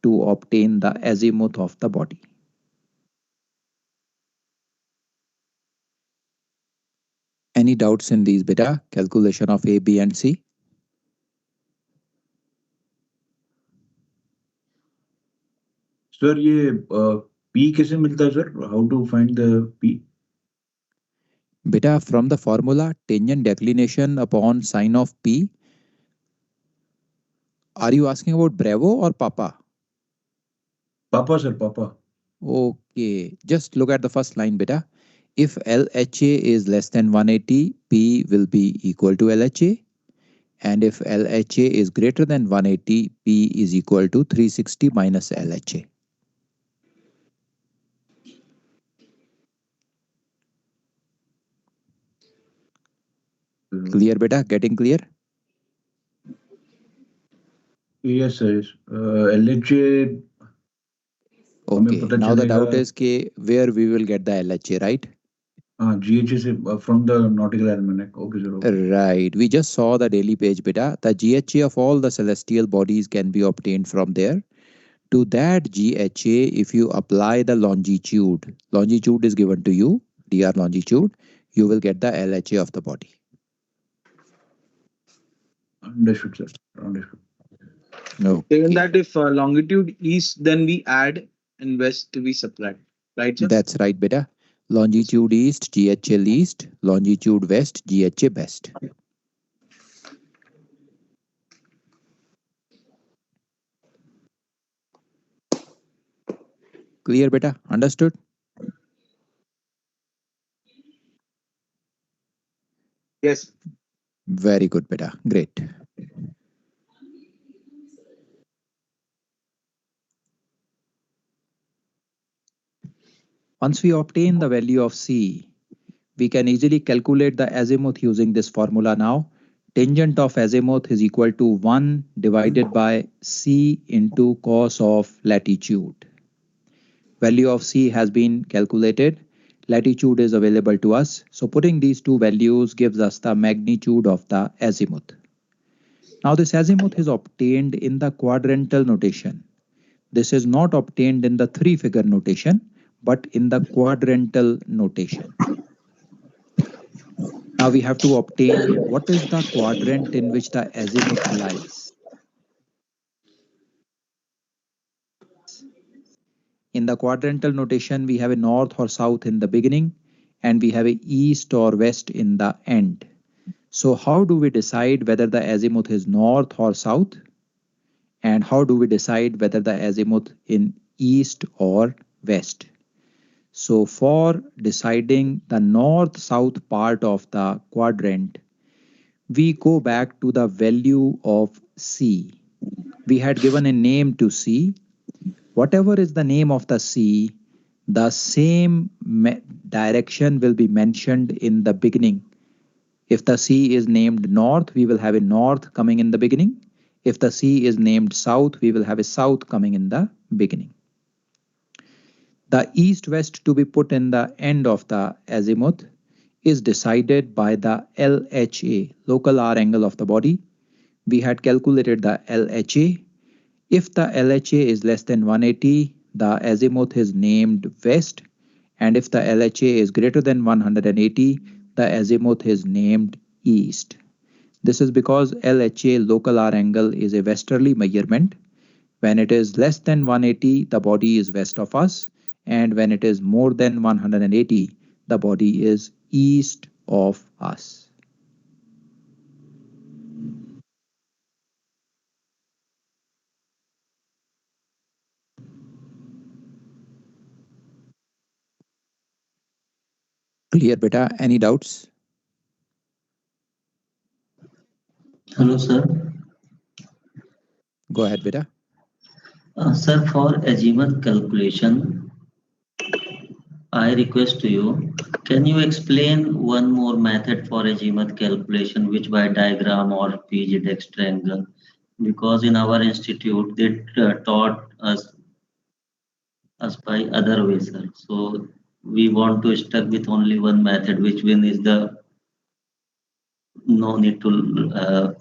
to obtain the azimuth of the body. Any doubts in these beta calculation of A, B and C? Sir, ये P कैसे मिलता है sir? How to find the P? Beta, from the formula tangent declination upon sine of P. Are you asking about Bravo or Papa? Papa sir, Papa. Okay, just look at the first line, beta. If LHA is less than 180, P will be equal to LHA. And if LHA is greater than 180, P is equal to 360 minus LHA. Clear, beta? Getting clear? Yes sir. LHA. Okay, now the doubt is where we will get the LHA, right? GHA from the nautical almanac. Okay, sir. Okay. Right. We just saw the daily page beta. The GHA of all the celestial bodies can be obtained from there. To that GHA, if you apply the longitude is given to you, dr longitude, you will get the LHA of the body. Understood, sir. Understood. Okay. Given that if longitude east, then we add and west we subtract, right, sir? That's right, beta. Longitude east, GHA least. Longitude west, GHA best. Clear, beta? Understood? Yes. Very good, beta. Great. Once we obtain the value of C, we can easily calculate the azimuth using this formula now. Tangent of azimuth is equal to 1 divided by C into cos of latitude. Value of C has been calculated. Latitude is available to us. So putting these two values gives us the magnitude of the azimuth. Now this azimuth is obtained in the quadrantal notation. This is not obtained in the 3-figure notation, but in the quadrantal notation. Now we have to obtain what is the quadrant in which the azimuth lies. In the quadrantal notation, we have a north or south in the beginning, and we have a east or west in the end. So how do we decide whether the azimuth is north or south? And how do we decide whether the azimuth in east or west? So for deciding the north-south part of the quadrant, we go back to the value of C. We had given a name to C. Whatever is the name of the C, the same direction will be mentioned in the beginning. If the C is named north, we will have a north coming in the beginning. If the C is named south, we will have a south coming in the beginning. The east-west to be put in the end of the azimuth is decided by the LHA, local hour angle of the body. We had calculated the LHA. If the LHA is less than 180, the azimuth is named west. And if the LHA is greater than 180, the azimuth is named east. This is because LHA, local hour angle, is a westerly measurement. When it is less than 180, the body is west of us, and when it is more than 180, the body is east of us. Clear, beta? Any doubts? Hello, sir. Go ahead, beta. Sir, for azimuth calculation, I request to you, can you explain one more method for azimuth calculation, which by diagram or PG triangle? Because in our institute, they taught us by other way, sir. So we want to stuck with only one method, which one is the no need to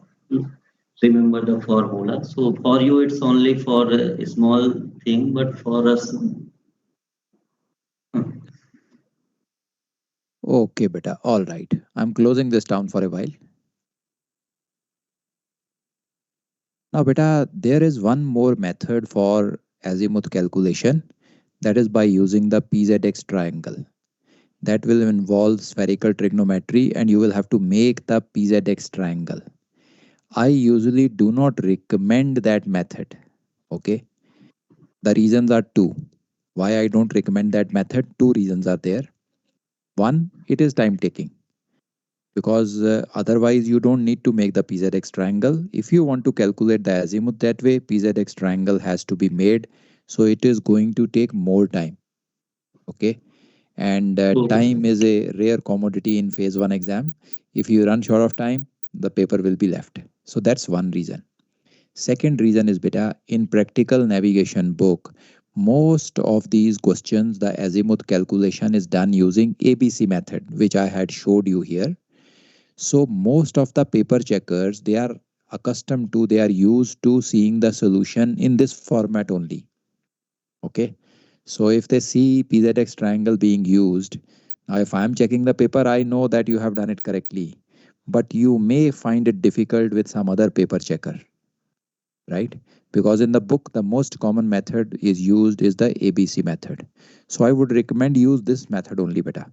remember the formula. So for you, it's only for a small thing, but for us, Okay, beta. All right. I'm closing this down for a while. Now, beta, there is one more method for azimuth calculation, that is by using the PZX triangle. That will involve spherical trigonometry and you will have to make the PZX triangle. I usually do not recommend that method. Okay. The reasons are two. Why I don't recommend that method? Two reasons are there. One, it is time taking, because otherwise you don't need to make the PZX triangle. If you want to calculate the azimuth that way, PZX triangle has to be made. So it is going to take more time. Okay. And okay, sir. time is a rare commodity in phase 1 exam. If you run short of time, the paper will be left. So that's one reason. Second reason is, beta, in practical navigation book, most of these questions, the azimuth calculation is done using ABC method, which I had showed you here. So most of the paper checkers, they are accustomed to, they are used to seeing the solution in this format only. Okay. So if they see PZX triangle being used, now if I am checking the paper, I know that you have done it correctly, but you may find it difficult with some other paper checker, right? Because in the book, the most common method is used is the ABC method. So I would recommend use this method only, beta.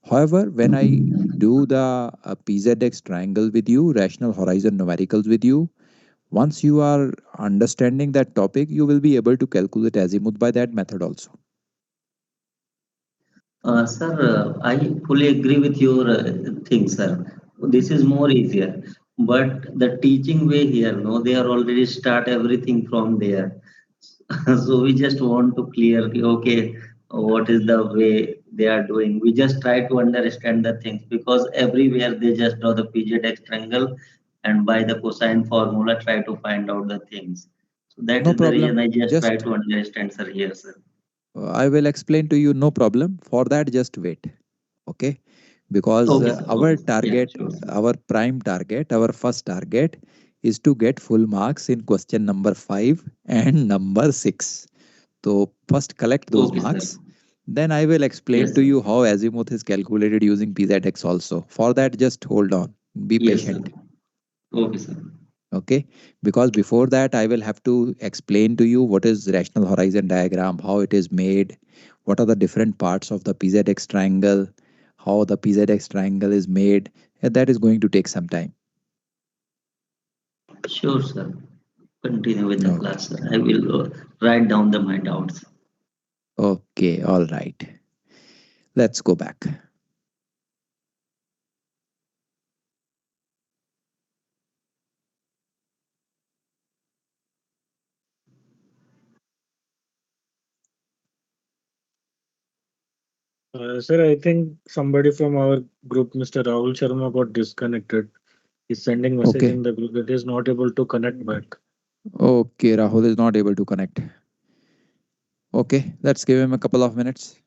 However, when I do the PZX triangle with you, rational horizon numericals with you, once you are understanding that topic, you will be able to calculate azimuth by that method also. Sir, I fully agree with your thing, sir. This is more easier, but the teaching way here, no, they are already start everything from there. So we just want to clear, okay, what is the way they are doing. We just try to understand the things because everywhere they just draw the PGX triangle and by the cosine formula try to find out the things. So that No is the problem. reason I just try Just to understand, sir, here, sir. I will explain to you, no problem. For that, just wait. Okay. Because Okay, sir. our Okay, sir. Yeah, target, sure, sir. our prime target, our first target is to get full marks in question number 5 and number 6. So first collect those Okay, sir. marks. Then I will explain Yes, to sir. you how azimuth is calculated using PZX also. For that, just hold on. Be Yes, sir. patient. Okay, sir. Okay. Because before that, I will have to explain to you what is rational horizon diagram, how it is made, what are the different parts of the PZX triangle, how the PZX triangle is made. That is going to take some time. Sure, sir. Continue with the Okay. class, sir. I will write down my doubts. Okay. All right. Let's go back. Sir, I think somebody from our group, Mr. Rahul Sharma, got disconnected. He's sending message Okay. in the group that he is not able to connect back. Okay. Rahul is not able to connect. Okay. Let's give him a couple of minutes.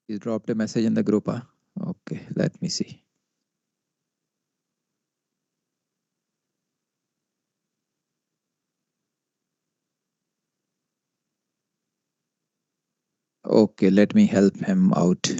He dropped a message in the group. Huh? Okay. Let me see. Okay, let me help him out.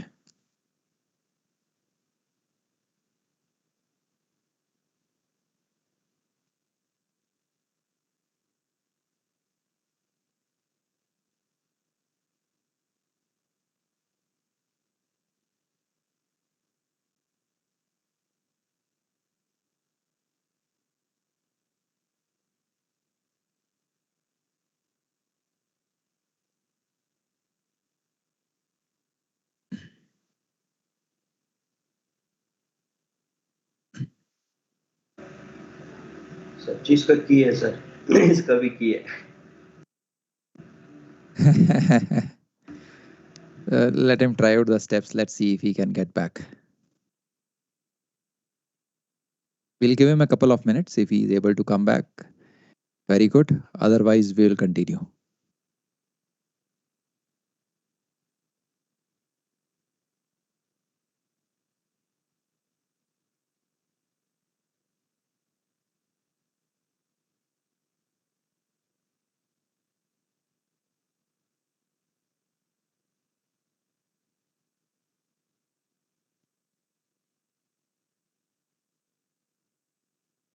सब चीज का की है sir इसका भी की है Let him try out the steps. Let's see if he can get back. We'll give him a couple of minutes if he is able to come back. Very good. Otherwise, we'll continue.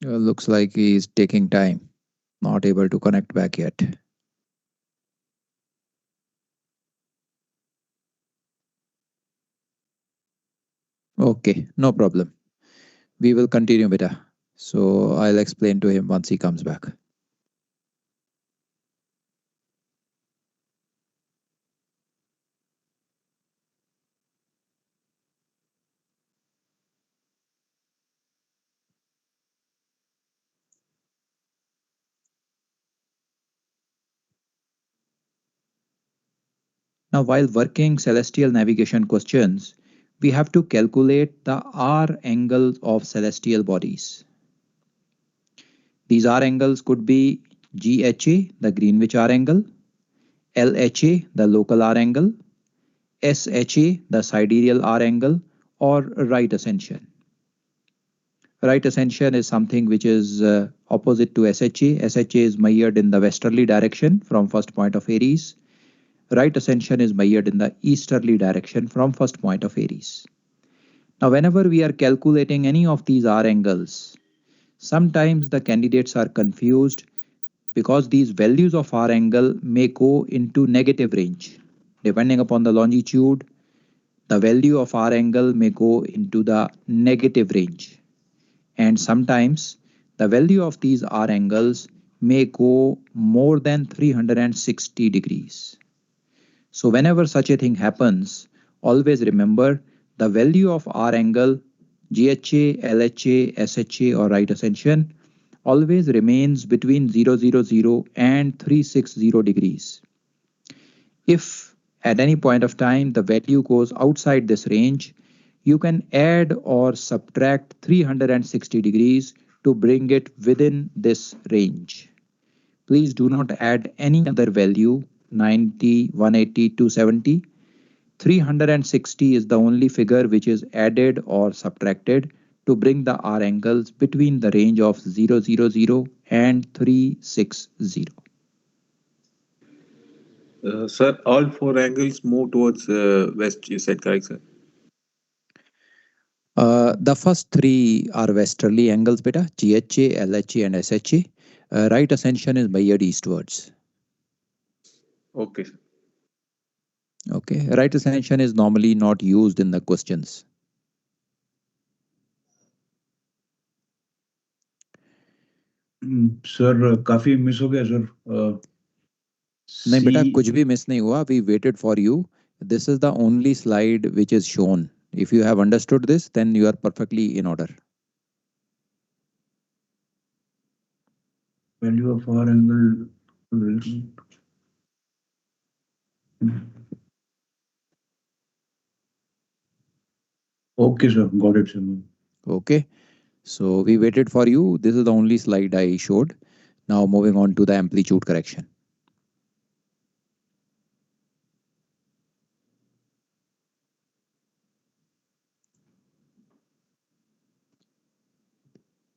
Looks like he is taking time. Not able to connect back yet. Okay, no problem. We will continue, beta. So I'll explain to him once he comes back. Now, while working celestial navigation questions, we have to calculate the R angles of celestial bodies. These R angles could be GHA, the Greenwich R angle, LHA, the local R angle, SHA, the sidereal R angle, or right ascension. Right ascension is something which is opposite to SHA. SHA is measured in the westerly direction from first point of Aries. Right ascension is measured in the easterly direction from first point of Aries. Now, whenever we are calculating any of these R angles, sometimes the candidates are confused because these values of R angle may go into negative range. Depending upon the longitude, the value of R angle may go into the negative range. And sometimes the value of these R angles may go more than 360 degrees. So whenever such a thing happens, always remember the value of R angle, GHA, LHA, SHA or right ascension always remains between 000 and 360 degrees. If at any point of time the value goes outside this range, you can add or subtract 360 degrees to bring it within this range. Please do not add any other value 90, 180, 270. 360 is the only figure which is added or subtracted to bring the R angles between the range of 000 and 360. Sir, all four angles move towards west, you said, correct, sir? The first three are westerly angles, beta, GHA, LHA and SHA. Right ascension is measured eastwards. Okay, sir. Okay, right ascension is normally not used in the questions. Sir काफी miss हो गया sir नहीं बेटा कुछ भी miss नहीं हुआ. We waited for you. This is the only slide which is shown. If you have understood this, then you are perfectly in order. Value of R angle. Okay, sir. Got it, sir. Okay. So we waited for you. This is the only slide I showed. Now moving on to the amplitude correction.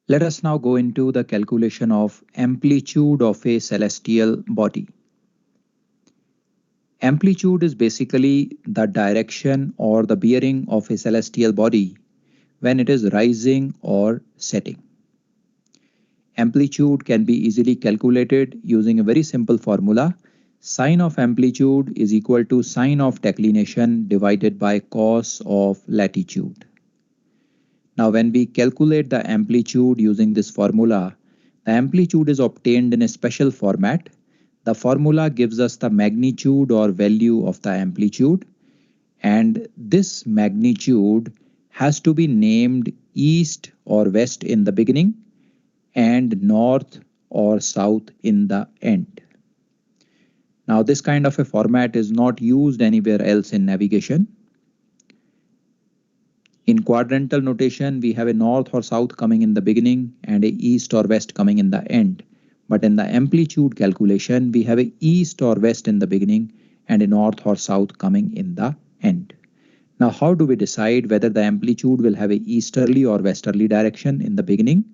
Let us now go into the calculation of amplitude of a celestial body. Amplitude is basically the direction or the bearing of a celestial body when it is rising or setting. Amplitude can be easily calculated using a very simple formula. Sine of amplitude is equal to sine of declination divided by cos of latitude. Now, when we calculate the amplitude using this formula, the amplitude is obtained in a special format. The formula gives us the magnitude or value of the amplitude, and this magnitude has to be named east or west in the beginning and north or south in the end. Now, this kind of a format is not used anywhere else in navigation. In quadrantal notation, we have a north or south coming in the beginning and a east or west coming in the end. But in the amplitude calculation, we have a east or west in the beginning and a north or south coming in the end. Now, how do we decide whether the amplitude will have a easterly or westerly direction in the beginning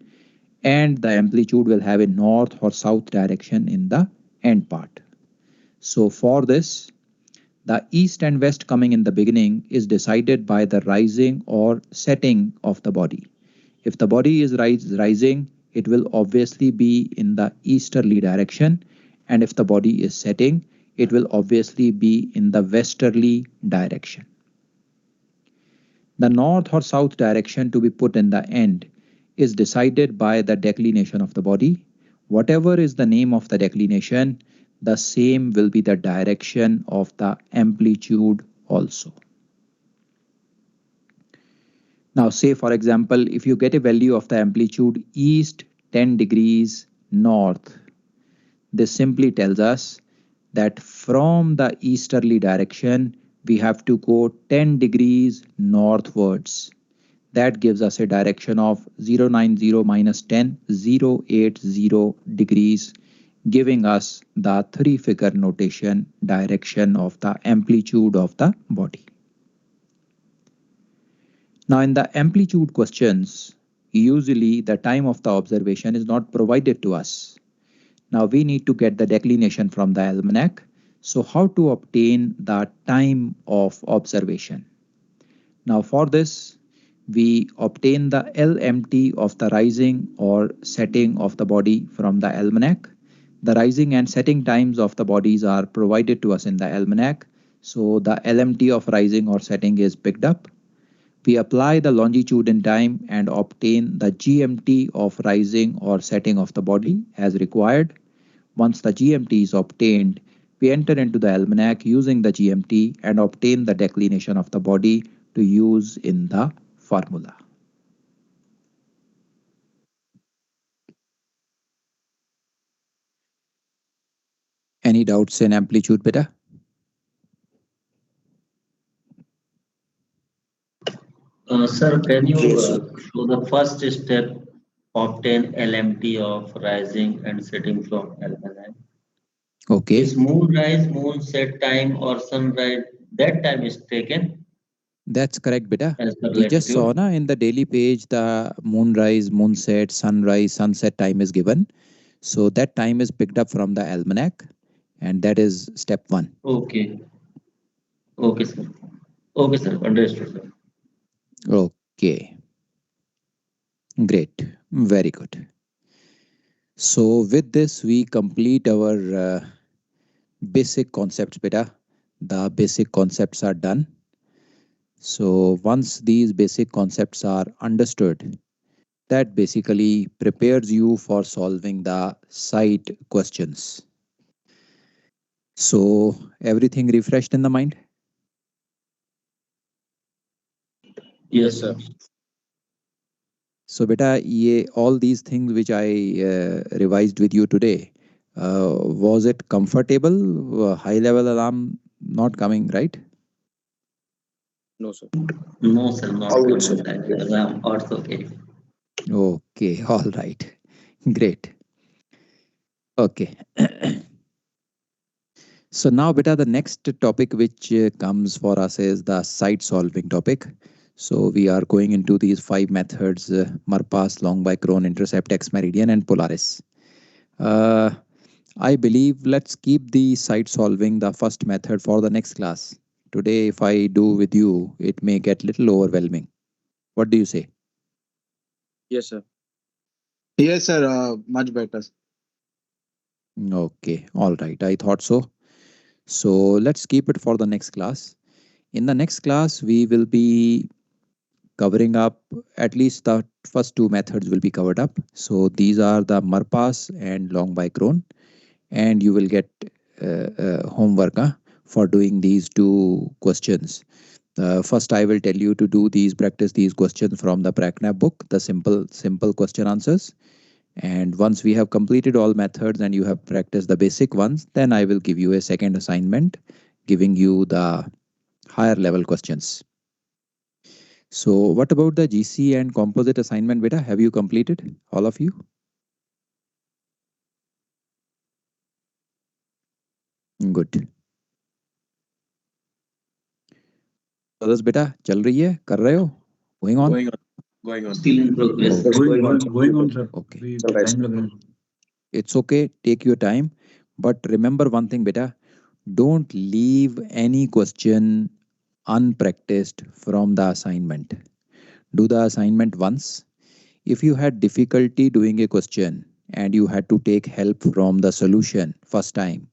and the amplitude will have a north or south direction in the end part? So for this, the east and west coming in the beginning is decided by the rising or setting of the body. If the body is rising, it will obviously be in the easterly direction, and if the body is setting, it will obviously be in the westerly direction. The north or south direction to be put in the end is decided by the declination of the body. Whatever is the name of the declination, the same will be the direction of the amplitude also. Now, say for example, if you get a value of the amplitude east 10 degrees north, this simply tells us that from the easterly direction, we have to go 10 degrees northwards. That gives us a direction of 090 minus 10, 080 degrees, giving us the three-figure notation direction of the amplitude of the body. Now, in the amplitude questions, usually the time of the observation is not provided to us. Now, we need to get the declination from the almanac. So, how to obtain the time of observation? Now, for this, we obtain the LMT of the rising or setting of the body from the almanac. The rising and setting times of the bodies are provided to us in the almanac. So the LMT of rising or setting is picked up. We apply the longitude in time and obtain the GMT of rising or setting of the body as required. Once the GMT is obtained, we enter into the almanac using the GMT and obtain the declination of the body to use in the formula. Any doubts in amplitude, beta? Sir, can you show the first step, obtain LMT of rising and setting from almanac? Okay. Is moonrise, moon set time or sunrise, that time is taken? That's correct, beta. As per We just saw latitude? in the daily page the moonrise, moonset, sunrise, sunset time is given. So that time is picked up from the almanac, and that is step 1. Okay. Okay, sir. Okay, sir. Understood, sir. Okay. Great. Very good. So with this, we complete our basic concepts, beta. The basic concepts are done. So once these basic concepts are understood, that basically prepares you for solving the sight questions. So everything refreshed in the mind? Yes, sir. So beta, all these things which I revised with you today, was it comfortable? High level alarm not coming, right? No, sir. No, sir, not All good, coming. sir. I'm also okay. Okay, all right. Great. Okay. So now beta, the next topic which comes for us is the sight solving topic. So we are going into these 5 methods, Marpas, Long by Cron, Intercept, X Meridian and Polaris. I believe let's keep the side solving the first method for the next class. Today, if I do with you, it may get little overwhelming. What do you say? Yes, sir. Yes, sir. Much better. Okay, all right. I thought so. So let's keep it for the next class. In the next class, we will be covering up at least the first two methods will be covered up. So these are the Marpas and long bicron, and you will get homework for doing these two questions. First, I will tell you to do these practice these questions from the PRACNAP book, the simple question answers. And once we have completed all methods and you have practiced the basic ones, then I will give you a second assignment, giving you the higher level questions. So what about the GC and composite assignment, beta? Have you completed, all of you? Good. Others, beta, चल रही है, कर रहे हो? Going on? Going on. Still in progress. Yes, going on. Going on, sir. Okay. अभी All right. time लग रहा है. It's okay, take your time. But remember one thing, beta, don't leave any question unpracticed from the assignment. Do the assignment once. If you had difficulty doing a question and you had to take help from the solution first time,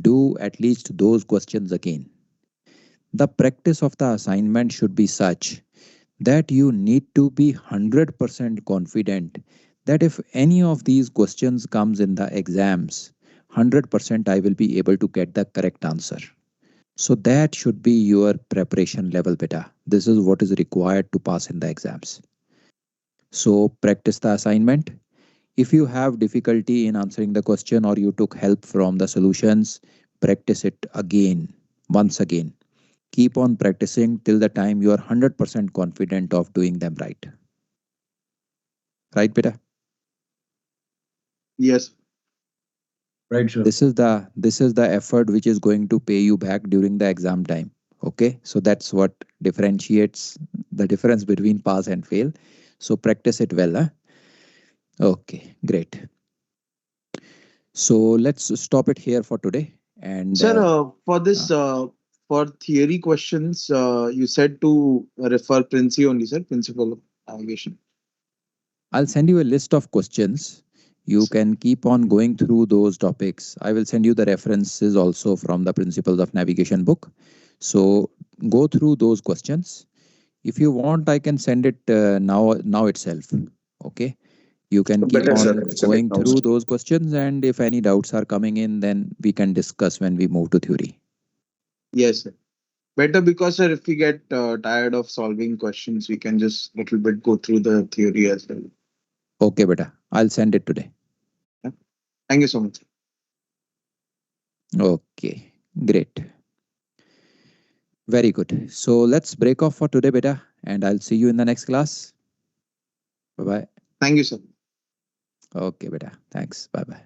do at least those questions again. The practice of the assignment should be such that you need to be 100% confident that if any of these questions comes in the exams, 100% I will be able to get the correct answer. So that should be your preparation level, beta. This is what is required to pass in the exams. So practice the assignment. If you have difficulty in answering the question or you took help from the solutions, practice it again, once again. Keep on practicing till the time you are 100% confident of doing them right. Right, beta? Yes. Right, sir. This is the effort which is going to pay you back during the exam time. Okay, so that's what differentiates the difference between pass and fail. So practice it well. Huh? Okay, great. So let's stop it here for today. And Sir, for this, for theory questions, you said to refer Princi only, sir, principle of navigation. I'll send you a list of questions. You can keep on going through those topics. I will send you the references also from the Principles of Navigation book. So go through those questions. If you want, I can send it now itself. Okay. You can keep Better, sir. on It's a going bit now. through those questions, and if any doubts are coming in, then we can discuss when we move to theory. Yes, sir. Better because, sir, if we get tired of solving questions, we can just little bit go through the theory as well. Okay, beta. I'll send it today. Thank you so much. Okay, great. Very good. So let's break off for today, beta, and I'll see you in the next class. Bye-bye. Thank you, sir. Okay, beta. Thanks. Bye-bye.